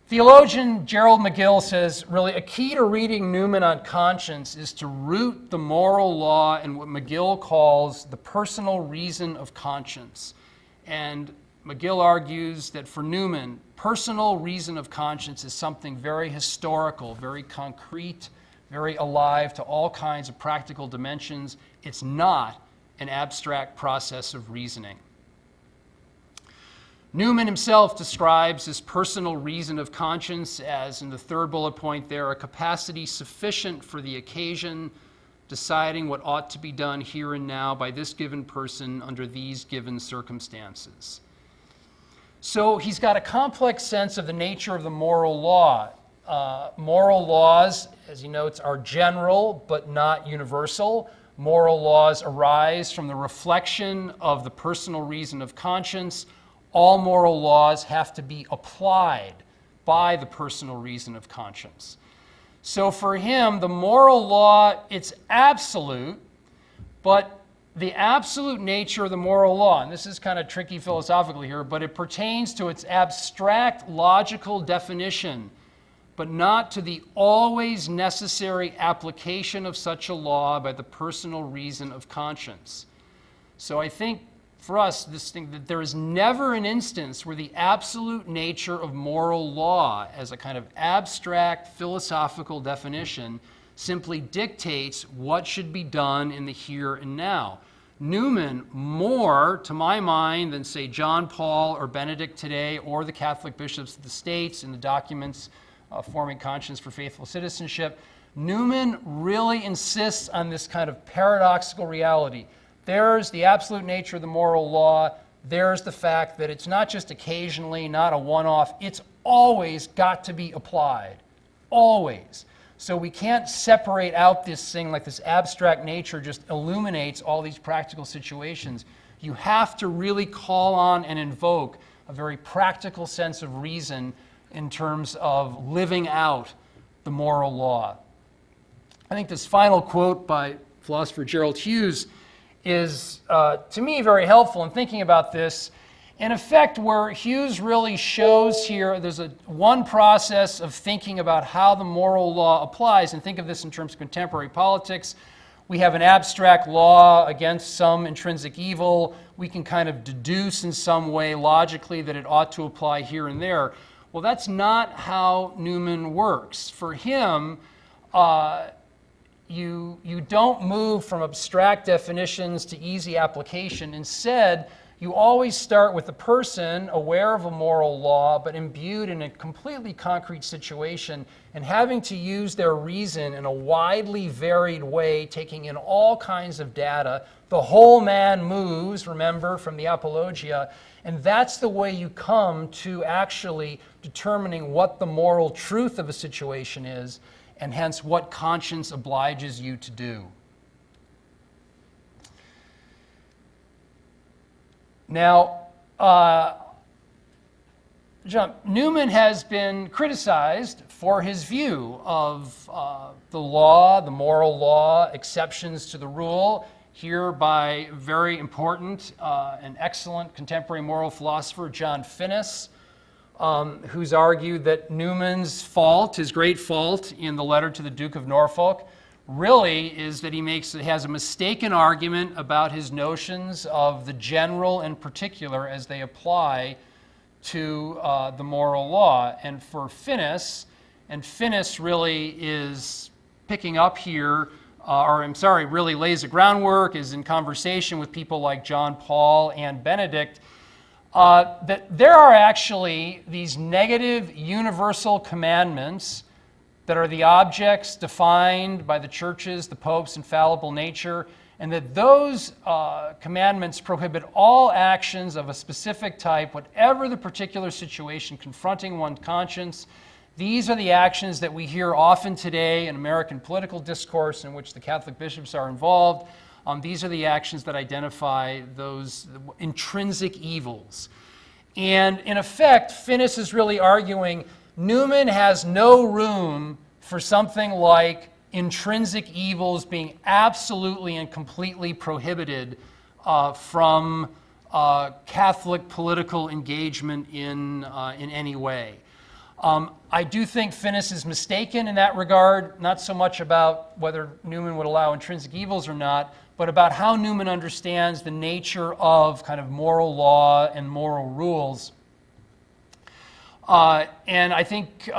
theologian Gerald McGill says, really, a key to reading Newman on conscience is to root the moral law in what McGill calls the personal reason of conscience. And McGill argues that for Newman, personal reason of conscience is something very historical, very concrete, very alive to all kinds of practical dimensions. It's not an abstract process of reasoning. Newman himself describes his personal reason of conscience as, in the third bullet point there, a capacity sufficient for the occasion, deciding what ought to be done here and now by this given person under these given circumstances. So he's got a complex sense of the nature of the moral law. Moral laws, as he notes, are general but not universal. Moral laws arise from the reflection of the personal reason of conscience. All moral laws have to be applied by the personal reason of conscience. So for him, the moral law, it's absolute, but the absolute nature of the moral law, and this is kind of tricky philosophically here, but it pertains to its abstract logical definition, but not to the always necessary application of such a law by the personal reason of conscience. So I think for us, this thing that there is never an instance where the absolute nature of moral law as a kind of abstract philosophical definition simply dictates what should be done in the here and now. Newman, more, to my mind, than, say, John Paul or Benedict today or the Catholic bishops of the states in the documents Forming Conscience for Faithful Citizenship, Newman really insists on this kind of paradoxical reality. There's the absolute nature of the moral law. There's the fact that it's not just occasionally, not a one-off. It's always got to be applied. Always. So we can't separate out this thing like this abstract nature just illuminates all these practical situations. You have to really call on and invoke a very practical sense of reason in terms of living out the moral law. I think this final quote by philosopher Gerald Hughes is, to me, very helpful in thinking about this. In effect, where Hughes really shows here, there's one process of thinking about how the moral law applies, and think of this in terms of contemporary politics. We have an abstract law against some intrinsic evil. We can kind of deduce in some way logically that it ought to apply here and there. Well, that's not how Newman works. For him, you don't move from abstract definitions to easy application. Instead, you always start with the person aware of a moral law, but imbued in a completely concrete situation and having to use their reason in a widely varied way, taking in all kinds of data. The whole man moves, remember, from the Apologia, and that's the way you come to actually determining what the moral truth of a situation is, and hence what conscience obliges you to do. Now, Newman has been criticized for his view of the law, the moral law, exceptions to the rule, here by very important and excellent contemporary moral philosopher John Finnis, who's argued that Newman's fault, his great fault in the letter to the Duke of Norfolk, really is that he has a mistaken argument about his notions of the general and particular as they apply to the moral law. And for Finnis, and Finnis really is picking up here, really lays the groundwork, is in conversation with people like John Paul and Benedict, that there are actually these negative universal commandments that are the objects defined by the churches, the Pope's infallible nature, and that those commandments prohibit all actions of a specific type, whatever the particular situation confronting one's conscience. These are the actions that we hear often today in American political discourse in which the Catholic bishops are involved. These are the actions that identify those intrinsic evils. And in effect, Finnis is really arguing Newman has no room for something like intrinsic evils being absolutely and completely prohibited from Catholic political engagement in any way. I do think Finnis is mistaken in that regard, not so much about whether Newman would allow intrinsic evils or not, but about how Newman understands the nature of kind of moral law and moral rules. And I think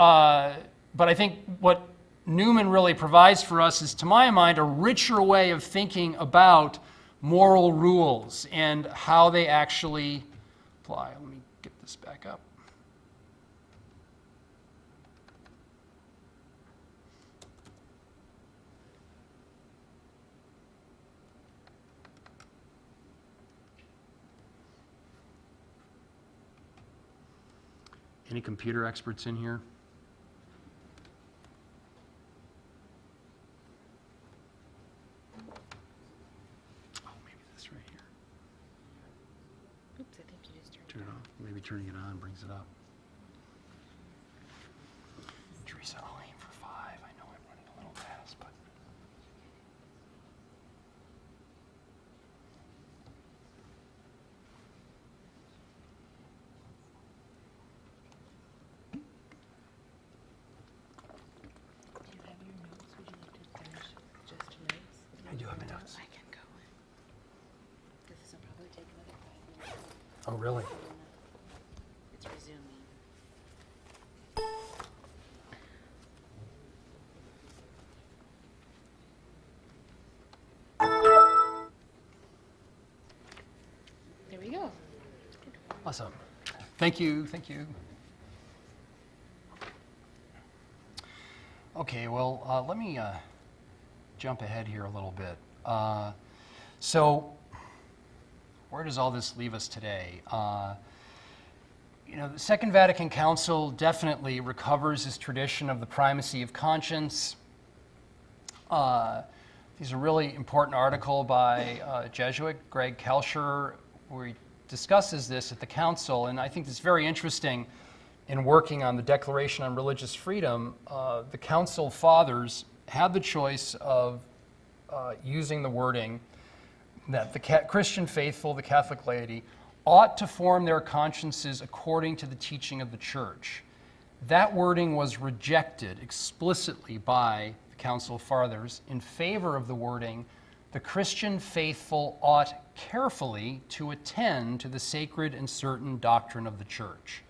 what Newman really provides for us is, to my mind, a richer way of thinking about moral rules and how they actually apply. Let me get this back up. Any computer experts in here? Oh, maybe this right here. Oops, I think you just turned Turn it off. Maybe turning it on brings it up. Teresa, I'll aim for 5. I know I'm running a little fast, but... Do you have your notes? Would you like to finish just your notes? I do have my notes. I can go. This will probably take another 5 minutes. Oh, really? It's resuming. There we go. Awesome. Thank you. Thank you. Okay, well, let me jump ahead here a little bit. So, where does all this leave us today? The Second Vatican Council definitely recovers this tradition of the primacy of conscience. There's a really important article by a Jesuit, Greg Kelcher, where he discusses this at the council, and I think it's very interesting in working on the Declaration on Religious Freedom. The council fathers had the choice of using the wording that the Christian faithful, the Catholic laity, ought to form their consciences according to the teaching of the Church. That wording was rejected explicitly by the council fathers in favor of the wording, the Christian faithful ought carefully to attend to the sacred and certain doctrine of the Church.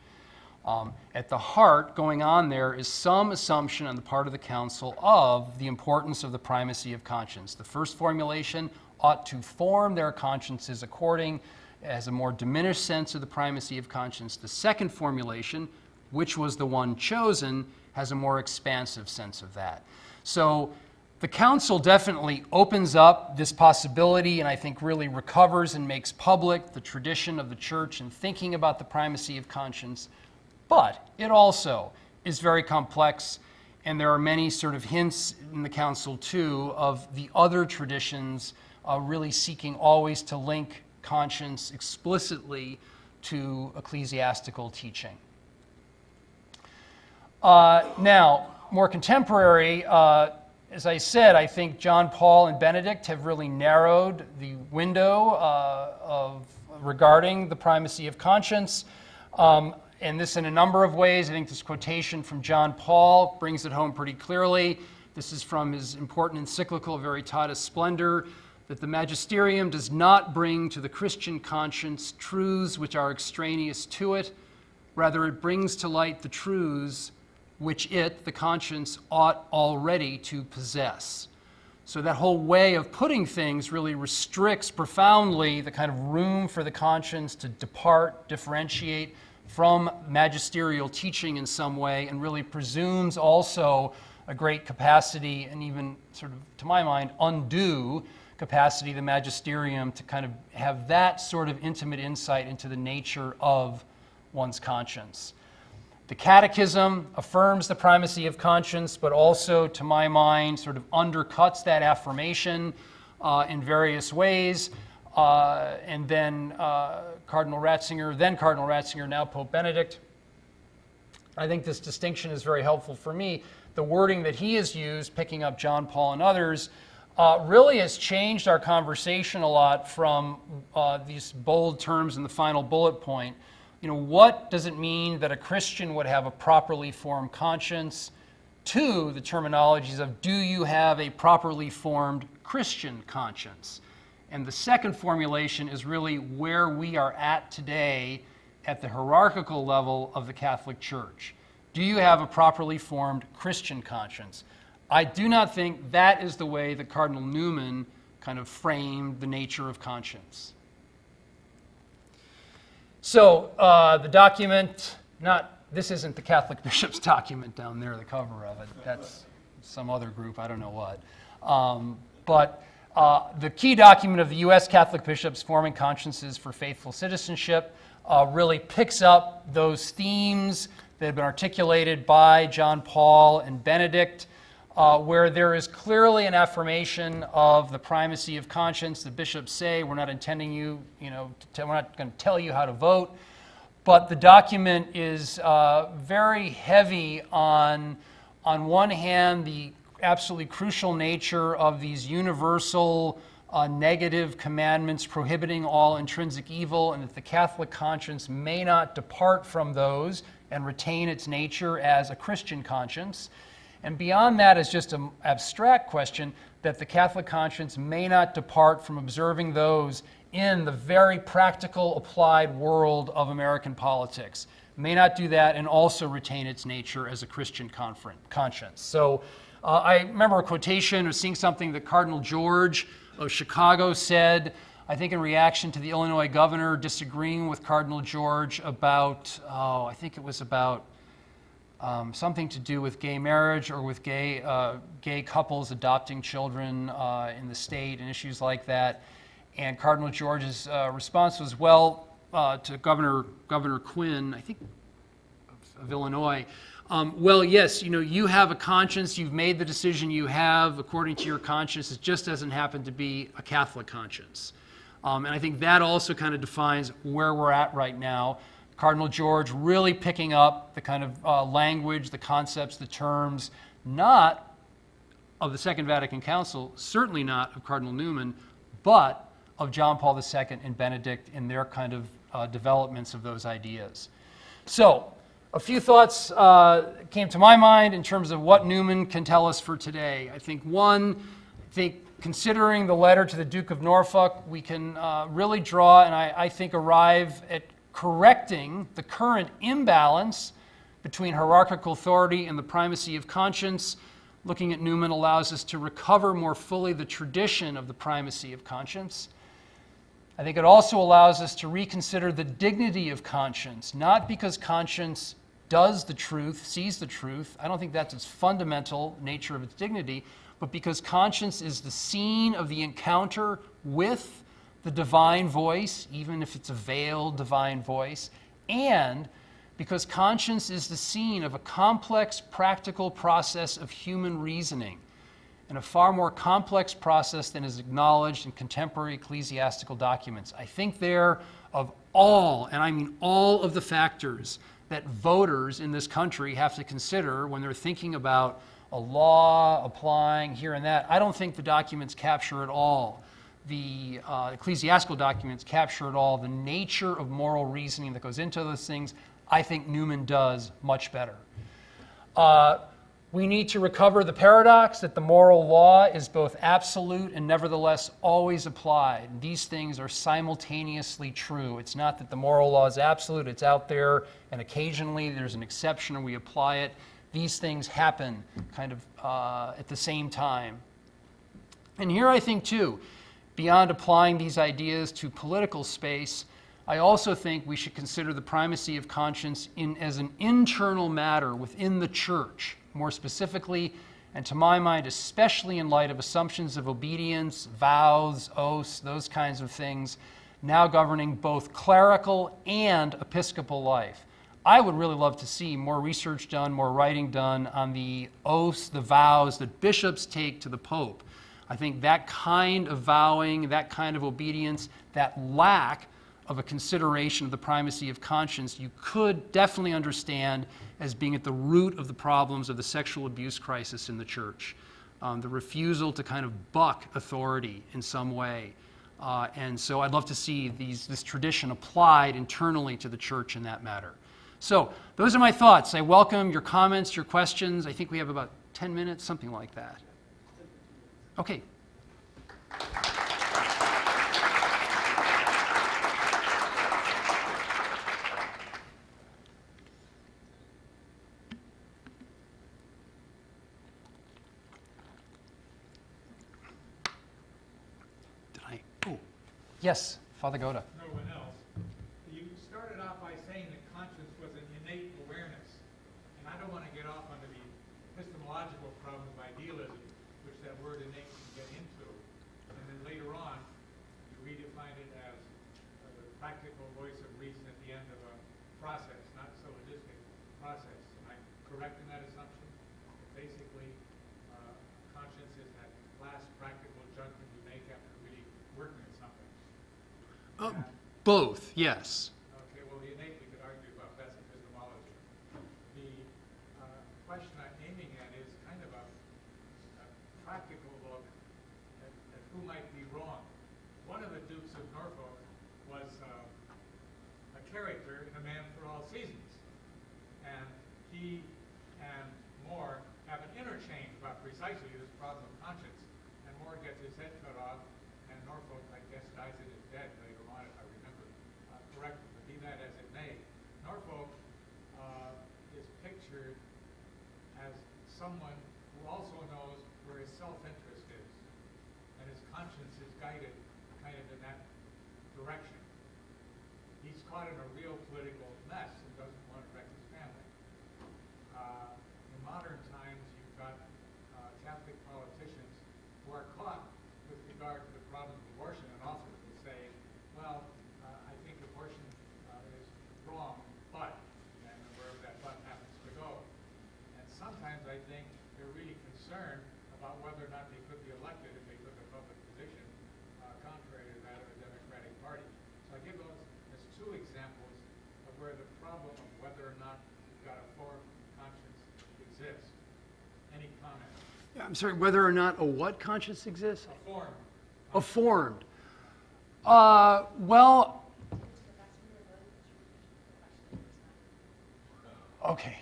At the heart, going on there, is some assumption on the part of the council of the importance of the primacy of conscience. The first formulation ought to form their consciences according, as a more diminished sense of the primacy of conscience. The second formulation, which was the one chosen, has a more expansive sense of that. So the council definitely opens up this possibility and I think really recovers and makes public the tradition of the Church in thinking about the primacy of conscience. But it also is very complex, and there are many sort of hints in the council too of the other traditions really seeking always to link conscience explicitly to ecclesiastical teaching. Now, more contemporary, as I said, I think John Paul and Benedict have really narrowed the window regarding the primacy of conscience. And this in a number of ways. I think this quotation from John Paul brings it home pretty clearly. This is from his important encyclical Veritatis Splendor, that the magisterium does not bring to the Christian conscience truths which are extraneous to it. Rather, it brings to light the truths which it, the conscience, ought already to possess. So that whole way of putting things really restricts profoundly the kind of room for the conscience to depart, differentiate from magisterial teaching in some way, and really presumes also a great capacity, and even sort of, to my mind, undue capacity of the magisterium to kind of have that sort of intimate insight into the nature of one's conscience. The Catechism affirms the primacy of conscience, but also, to my mind, sort of undercuts that affirmation in various ways. And then Cardinal Ratzinger, now Pope Benedict. I think this distinction is very helpful for me. The wording that he has used, picking up John Paul and others, really has changed our conversation a lot from these bold terms in the final bullet point. What does it mean that a Christian would have a properly formed conscience, to the terminologies of, do you have a properly formed Christian conscience? And the second formulation is really where we are at today at the hierarchical level of the Catholic Church. Do you have a properly formed Christian conscience? I do not think that is the way that Cardinal Newman kind of framed the nature of conscience. So the document, this isn't the Catholic Bishop's document down there, the cover of it. That's some other group, I don't know what. But the key document of the U.S. Catholic Bishops Forming Consciences for Faithful Citizenship really picks up those themes that have been articulated by John Paul and Benedict, where there is clearly an affirmation of the primacy of conscience. The bishops say, we're not intending we're not going to tell you how to vote. But the document is very heavy on one hand, the absolutely crucial nature of these universal negative commandments prohibiting all intrinsic evil, and that the Catholic conscience may not depart from those and retain its nature as a Christian conscience. And beyond that is just an abstract question that the Catholic conscience may not depart from observing those in the very practical applied world of American politics. May not do that and also retain its nature as a Christian conscience. So I remember a quotation of seeing something that Cardinal George of Chicago said, I think in reaction to the Illinois governor disagreeing with Cardinal George about, I think it was about something to do with gay marriage or with gay couples adopting children in the state and issues like that. And Cardinal George's response was, to Governor Quinn, I think of Illinois, well, yes, you have a conscience, you've made the decision you have according to your conscience, it just doesn't happen to be a Catholic conscience. And I think that also kind of defines where we're at right now. Cardinal George really picking up the kind of language, the concepts, the terms, not of the Second Vatican Council, certainly not of Cardinal Newman, but of John Paul II and Benedict in their kind of developments of those ideas. So, a few thoughts came to my mind in terms of what Newman can tell us for today. I think considering the letter to the Duke of Norfolk, we can really draw and I think arrive at correcting the current imbalance between hierarchical authority and the primacy of conscience. Looking at Newman allows us to recover more fully the tradition of the primacy of conscience. I think it also allows us to reconsider the dignity of conscience, not because conscience does the truth, sees the truth. I don't think that's its fundamental nature of its dignity, but because conscience is the scene of the encounter with the divine voice, even if it's a veiled divine voice, and because conscience is the scene of a complex, practical process of human reasoning, and a far more complex process than is acknowledged in contemporary ecclesiastical documents. I think there of all, and I mean all of the factors that voters in this country have to consider when they're thinking about a law applying here and that. I don't think the documents capture at all, the ecclesiastical documents capture at all the nature of moral reasoning that goes into those things. I think Newman does much better. We need to recover the paradox that the moral law is both absolute and nevertheless always applied. These things are simultaneously true. It's not that the moral law is absolute, it's out there, and occasionally there's an exception and we apply it. These things happen kind of at the same time. And here I think too, beyond applying these ideas to political space, I also think we should consider the primacy of conscience as an internal matter within the church, more specifically, and to my mind, especially in light of assumptions of obedience, vows, oaths, those kinds of things, now governing both clerical and episcopal life. I would really love to see more research done, more writing done on the oaths, the vows that bishops take to the Pope. I think that kind of vowing, that kind of obedience, that lack of a consideration of the primacy of conscience, you could definitely understand as being at the root of the problems of the sexual abuse crisis in the church. The refusal to kind of buck authority in some way. And so I'd love to see this tradition applied internally to the church in that matter. So those are my thoughts. I welcome your comments, your questions. I think we have about 10 minutes, something like that. Okay. Yes, Father Goda. No one else. You started off by saying that conscience was an innate awareness. And I don't want to get off onto the epistemological problem of idealism, which that word innate can get into. And then later on, you redefine it as the practical voice of reason at the end of a process, not syllogistic process. Am I correct in that assumption? Basically, conscience is that last practical judgment you make after really working at something. Both, yes. Okay, well, the innate we could argue about, that's epistemology. The question I'm aiming at is kind of a practical look at who might be wrong. One of the Dukes of Norfolk was a character in A Man for All Seasons. And he and More have an interchange about precisely this problem of conscience. And More gets his head cut off, and Norfolk, I guess, dies in his dead later on, if I remember correctly. But be that as it may, Norfolk is pictured as someone who also knows where his self-interest is, and his conscience is guided kind of in that direction. He's caught in a real political mess and doesn't want to wreck his family. In modern times, you've got Catholic politicians who are caught with regard to the problem of abortion, and often will say, well, I think abortion is wrong, but, and wherever that but happens to go. And sometimes I think they're really concerned about whether or not they could be elected if they took a public position contrary to that of the Democratic Party. So I give those as two examples of where the problem of whether or not you've got a formed conscience exists. Any comment? Yeah, I'm sorry, whether or not a what conscience exists? A formed. A formed. Well, okay.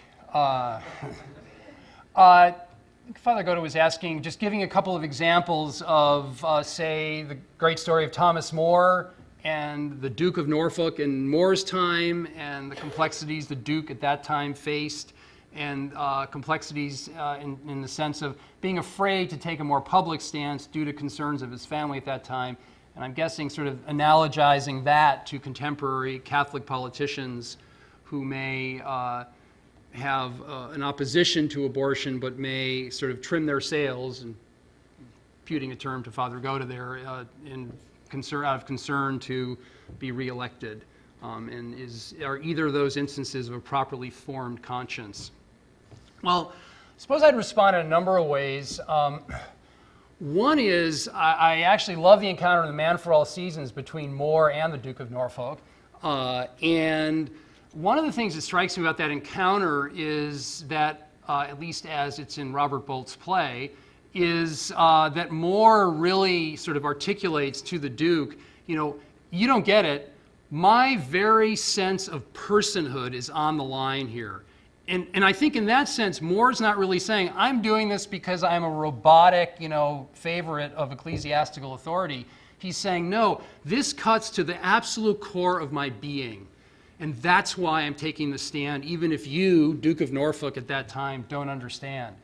Father Goda was asking, just giving a couple of examples of, say, the great story of Thomas More and the Duke of Norfolk in More's time, and the complexities the Duke at that time faced, and complexities in the sense of being afraid to take a more public stance due to concerns of his family at that time. And I'm guessing sort of analogizing that to contemporary Catholic politicians who may have an opposition to abortion, but may sort of trim their sails, and imputing a term to Father Goda there, out of concern to be reelected. And are either of those instances of a properly formed conscience? Well, I suppose I'd respond in a number of ways. One is, I actually love the encounter of the Man for All Seasons between More and the Duke of Norfolk. And one of the things that strikes me about that encounter is that, at least as it's in Robert Bolt's play, is that Moore really sort of articulates to the Duke, you don't get it. My very sense of personhood is on the line here. And I think in that sense, Moore's not really saying, I'm doing this because I'm a robotic, favorite of ecclesiastical authority. He's saying, no, this cuts to the absolute core of my being. And that's why I'm taking the stand, even if you, Duke of Norfolk at that time, don't understand.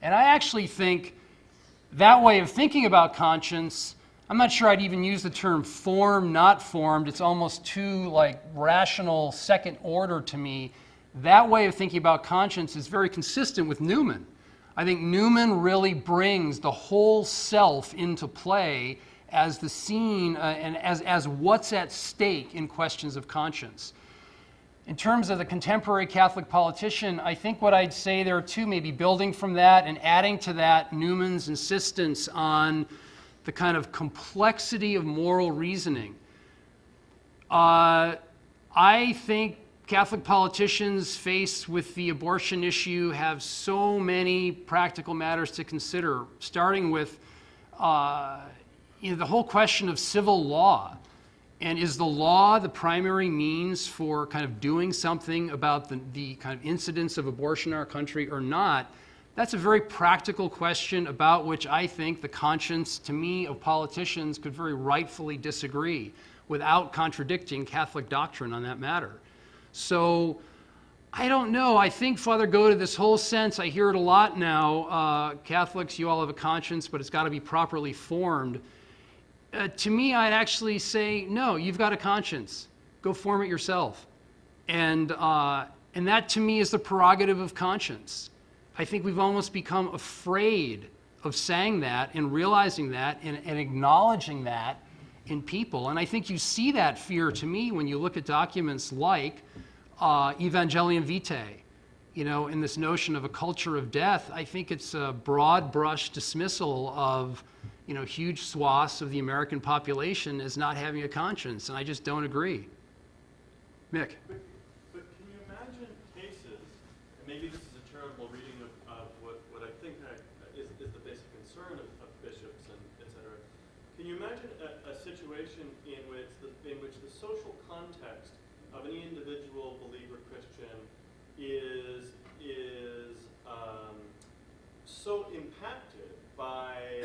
And I actually think that way of thinking about conscience, I'm not sure I'd even use the term formed, not formed. It's almost too rational second order to me. That way of thinking about conscience is very consistent with Newman. I think Newman really brings the whole self into play as the scene and as what's at stake in questions of conscience. In terms of the contemporary Catholic politician, I think what I'd say there too, maybe building from that and adding to that Newman's insistence on the kind of complexity of moral reasoning. I think Catholic politicians faced with the abortion issue have so many practical matters to consider, starting with the whole question of civil law. And is the law the primary means for kind of doing something about the kind of incidence of abortion in our country or not? That's a very practical question about which I think the conscience, to me, of politicians could very rightfully disagree without contradicting Catholic doctrine on that matter. So I don't know. I think, Father Goda, this whole sense, I hear it a lot now, Catholics, you all have a conscience, but it's got to be properly formed. To me, I'd actually say, no, you've got a conscience. Go form it yourself. And that, to me, is the prerogative of conscience. I think we've almost become afraid of saying that and realizing that and acknowledging that in people. And I think you see that fear, to me, when you look at documents like Evangelium Vitae, in this notion of a culture of death. I think it's a broad brush dismissal of huge swaths of the American population as not having a conscience, and I just don't agree. Mick. But can you imagine cases, and maybe this is a charitable reading of what I think is the basic concern of bishops and et cetera. Can you imagine a situation in which the social context of any individual believer Christian is so impacted by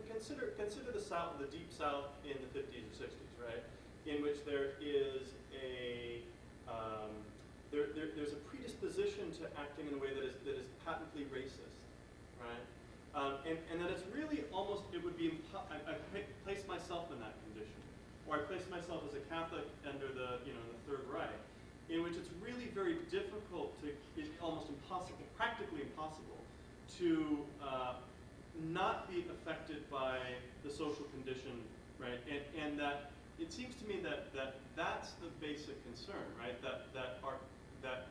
consider the South, the Deep South in the 50s or 60s, right? In which there is there's a predisposition to acting in a way that is patently racist, right? And that it's really almost, it would be, I place myself in that condition, or I place myself as a Catholic under the Third Reich, in which it's really very difficult it's almost impossible, practically impossible, to not be affected by the social condition, right? And that it seems to me that's the basic concern, right? That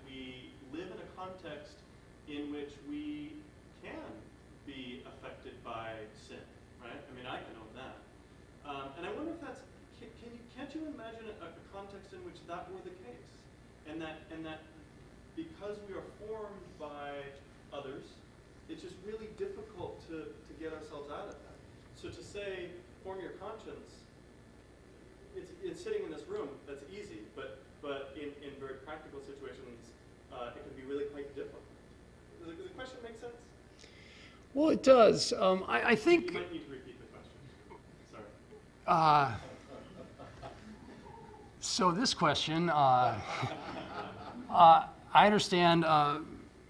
we live in a context in which we can be affected by sin, right? I mean, I know that, and I wonder if that's can't you imagine a context in which that were the case, and that because we are formed by others, it's just really difficult to get ourselves out of that. So to say, form your conscience, it's sitting in this room, that's easy, but in very practical situations, it can be really quite difficult. Does the question make sense? Well, it does. I think... You might need to repeat the question. Sorry. So this question, I understand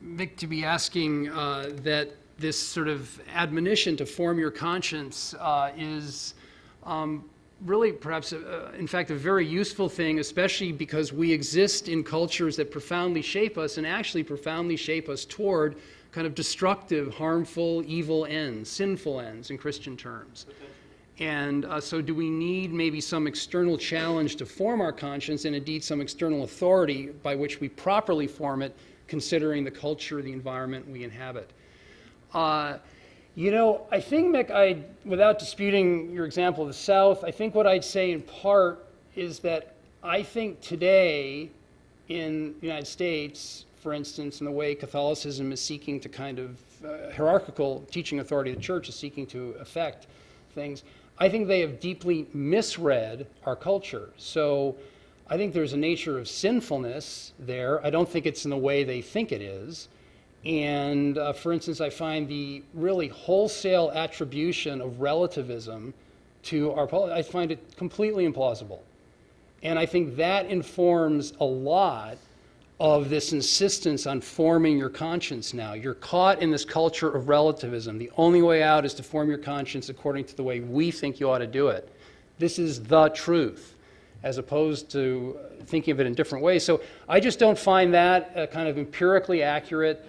Mick to be asking that this sort of admonition to form your conscience is really perhaps, in fact, a very useful thing, especially because we exist in cultures that profoundly shape us and actually profoundly shape us toward kind of destructive, harmful, evil ends, sinful ends in Christian terms. And so do we need maybe some external challenge to form our conscience and indeed some external authority by which we properly form it, considering the culture, the environment we inhabit? I think, Mick, without disputing your example of the South, I think what I'd say in part is that I think today in the United States, for instance, in the way Catholicism is seeking to kind of hierarchical teaching authority of the church is seeking to affect things, I think they have deeply misread our culture. So I think there's a nature of sinfulness there. I don't think it's in the way they think it is. And for instance, I find the really wholesale attribution of relativism to our politics, I find it completely implausible. And I think that informs a lot of this insistence on forming your conscience now. You're caught in this culture of relativism. The only way out is to form your conscience according to the way we think you ought to do it. This is the truth, as opposed to thinking of it in different ways. So I just don't find that a kind of empirically accurate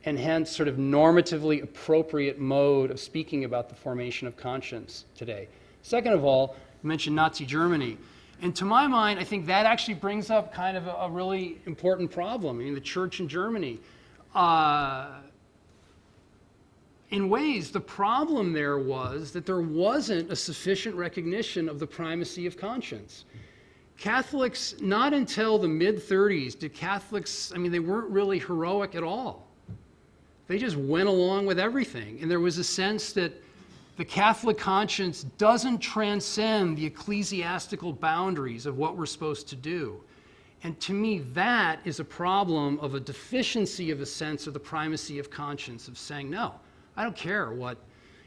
and hence sort of normatively appropriate mode of speaking about the formation of conscience today. Second of all, you mentioned Nazi Germany. And to my mind, I think that actually brings up kind of a really important problem. I mean, the church in Germany, in ways, the problem there was that there wasn't a sufficient recognition of the primacy of conscience. Catholics, not until the mid-30s did Catholics, I mean, they weren't really heroic at all. They just went along with everything. And there was a sense that the Catholic conscience doesn't transcend the ecclesiastical boundaries of what we're supposed to do. And to me, that is a problem of a deficiency of a sense of the primacy of conscience, of saying, no, I don't care what,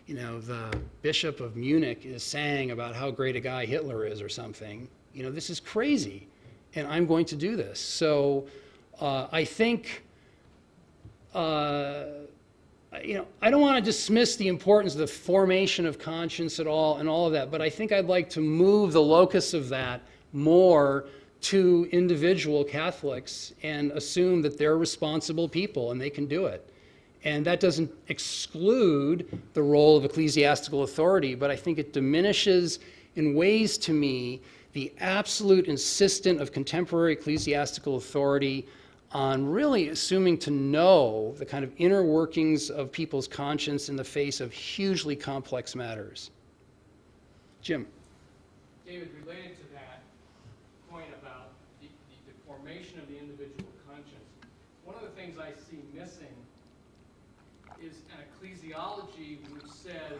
the Bishop of Munich is saying about how great a guy Hitler is or something. This is crazy, and I'm going to do this. So I think I don't want to dismiss the importance of the formation of conscience at all and all of that, but I think I'd like to move the locus of that more to individual Catholics and assume that they're responsible people and they can do it. And that doesn't exclude the role of ecclesiastical authority, but I think it diminishes in ways, to me, the absolute insistence of contemporary ecclesiastical authority on really assuming to know the kind of inner workings of people's conscience in the face of hugely complex matters. Jim. David, related to that point about the formation of the individual conscience, one of the things I see missing is an ecclesiology which says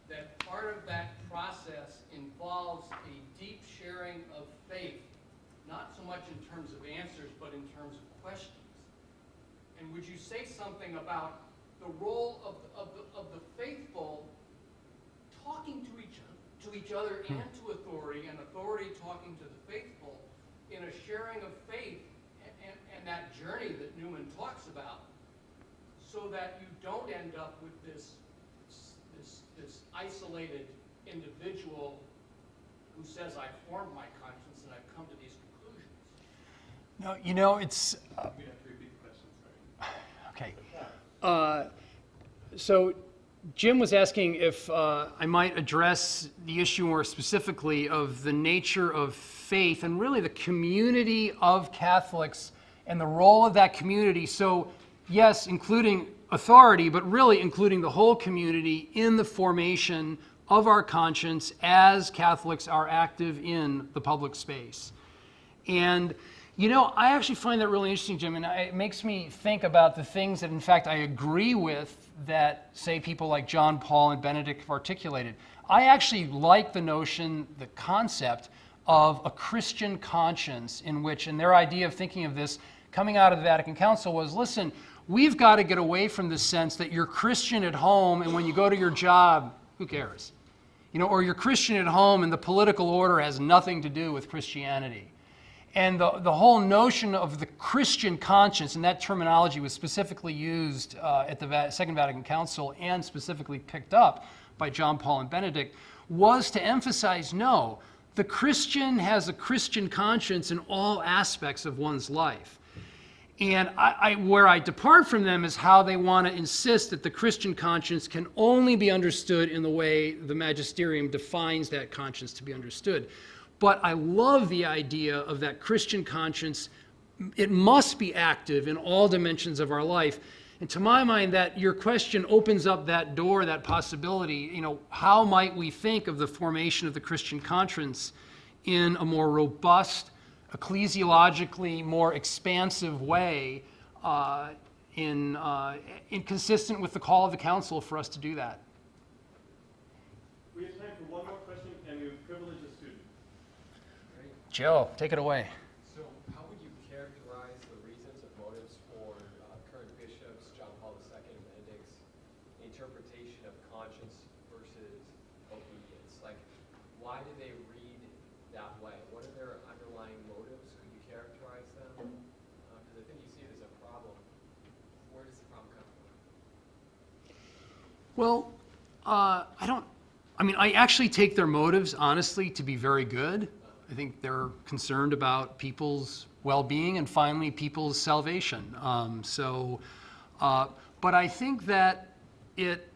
that part of that process involves a deep sharing of faith, not so much in terms of answers, but in terms of questions. And would you say something about the role of the faithful talking to each other and to authority, and authority talking to the faithful in a sharing of faith and that journey that Newman talks about, so that you don't end up with this isolated individual who says, I've formed my conscience and I've come to these conclusions? No, it's... You have to repeat the question, Okay. sorry. So Jim was asking if I might address the issue more specifically of the nature of faith and really the community of Catholics and the role of that community. So yes, including authority, but really including the whole community in the formation of our conscience as Catholics are active in the public space. And I actually find that really interesting, Jim, and it makes me think about the things that, in fact, I agree with that, say, people like John Paul and Benedict have articulated. I actually like the notion, the concept of a Christian conscience in which, and their idea of thinking of this coming out of the Vatican Council was, listen, we've got to get away from the sense that you're Christian at home and when you go to your job, who cares? Or you're Christian at home and the political order has nothing to do with Christianity. And the whole notion of the Christian conscience, and that terminology was specifically used at the Second Vatican Council and specifically picked up by John Paul and Benedict, was to emphasize, no, the Christian has a Christian conscience in all aspects of one's life. And where I depart from them is how they want to insist that the Christian conscience can only be understood in the way the magisterium defines that conscience to be understood. But I love the idea of that Christian conscience. It must be active in all dimensions of our life. And to my mind, that your question opens up that door, that possibility. How might we think of the formation of the Christian conscience in a more robust, ecclesiologically more expansive way in consistent with the call of the council for us to do that. We have time for one more question, and we privilege a student. Joe, take it away. So how would you characterize the reasons or motives for current bishops, John Paul II and Benedict's interpretation of conscience versus obedience? Like, why do they read that way? What are their underlying motives? Could you characterize them? Because I think you see it as a problem. Where does the problem come from? Well, I actually take their motives, honestly, to be very good. I think they're concerned about people's well-being and finally people's salvation. But I think that it,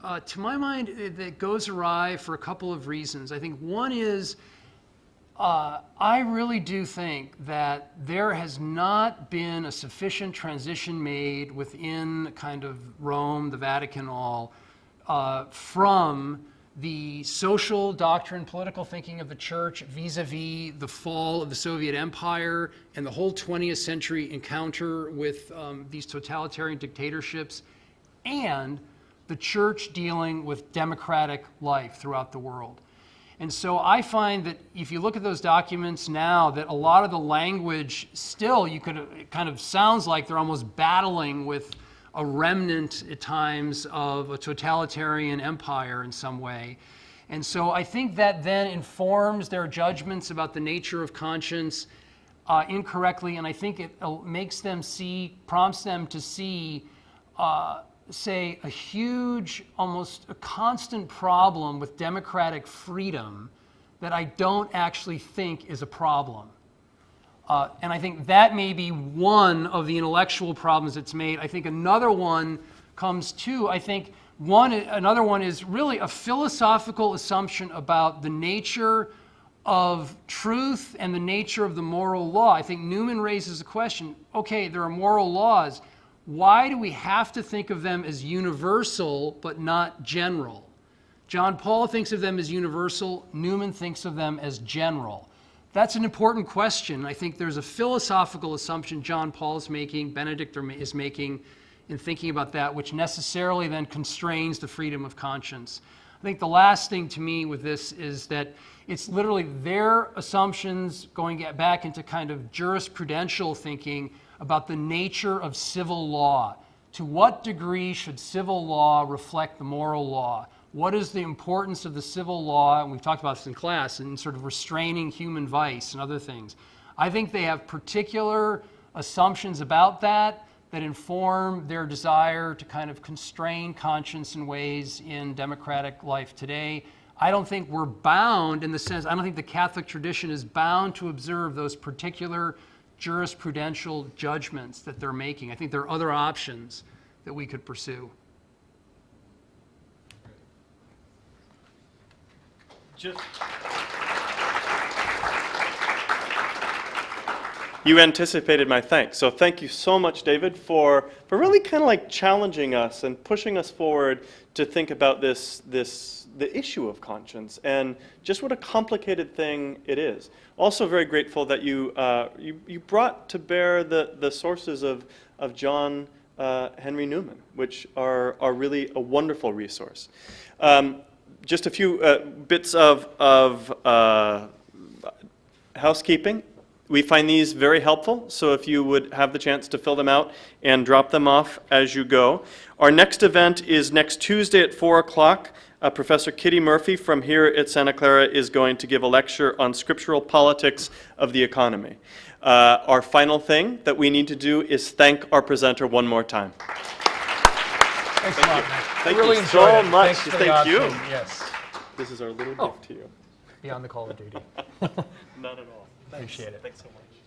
to my mind, it goes awry for a couple of reasons. I think one is, I really do think that there has not been a sufficient transition made within kind of Rome, the Vatican, all, from the social doctrine, political thinking of the church vis-a-vis the fall of the Soviet Empire and the whole 20th century encounter with these totalitarian dictatorships, and the church dealing with democratic life throughout the world. And so I find that if you look at those documents now, that a lot of the language still, it kind of sounds like they're almost battling with a remnant at times of a totalitarian empire in some way. And so I think that then informs their judgments about the nature of conscience incorrectly, and I think it makes them prompts them to see, say, a huge, almost a constant problem with democratic freedom that I don't actually think is a problem. And I think that may be one of the intellectual problems it's made. I think another one comes to, another one is really a philosophical assumption about the nature of truth and the nature of the moral law. I think Newman raises the question, okay, there are moral laws. Why do we have to think of them as universal but not general? John Paul thinks of them as universal. Newman thinks of them as general. That's an important question. I think there's a philosophical assumption John Paul is making, Benedict is making in thinking about that, which necessarily then constrains the freedom of conscience. I think the last thing to me with this is that it's literally their assumptions going back into kind of jurisprudential thinking about the nature of civil law. To what degree should civil law reflect the moral law? What is the importance of the civil law, and we've talked about this in class, in sort of restraining human vice and other things. I think they have particular assumptions about that inform their desire to kind of constrain conscience in ways in democratic life today. I don't think we're bound in the sense, I don't think the Catholic tradition is bound to observe those particular jurisprudential judgments that they're making. I think there are other options that we could pursue. You anticipated my thanks. So thank you so much, David, for really kind of like challenging us and pushing us forward to think about the issue of conscience and just what a complicated thing it is. Also very grateful that you brought to bear the sources of John Henry Newman, which are really a wonderful resource. Just a few bits of housekeeping. We find these very helpful, so if you would have the chance to fill them out and drop them off as you go. Our next event is next Tuesday at 4 o'clock. Professor Kitty Murphy from here at Santa Clara is going to give a lecture on scriptural politics of the economy. Our final thing that we need to do is thank our presenter one more time. Thanks a lot, Matt. Thank I really you enjoyed so it. much. Thanks for the Thank you. option. Yes. This is our little gift to you. Beyond the call of duty. Not at all. Appreciate it. Thanks so much.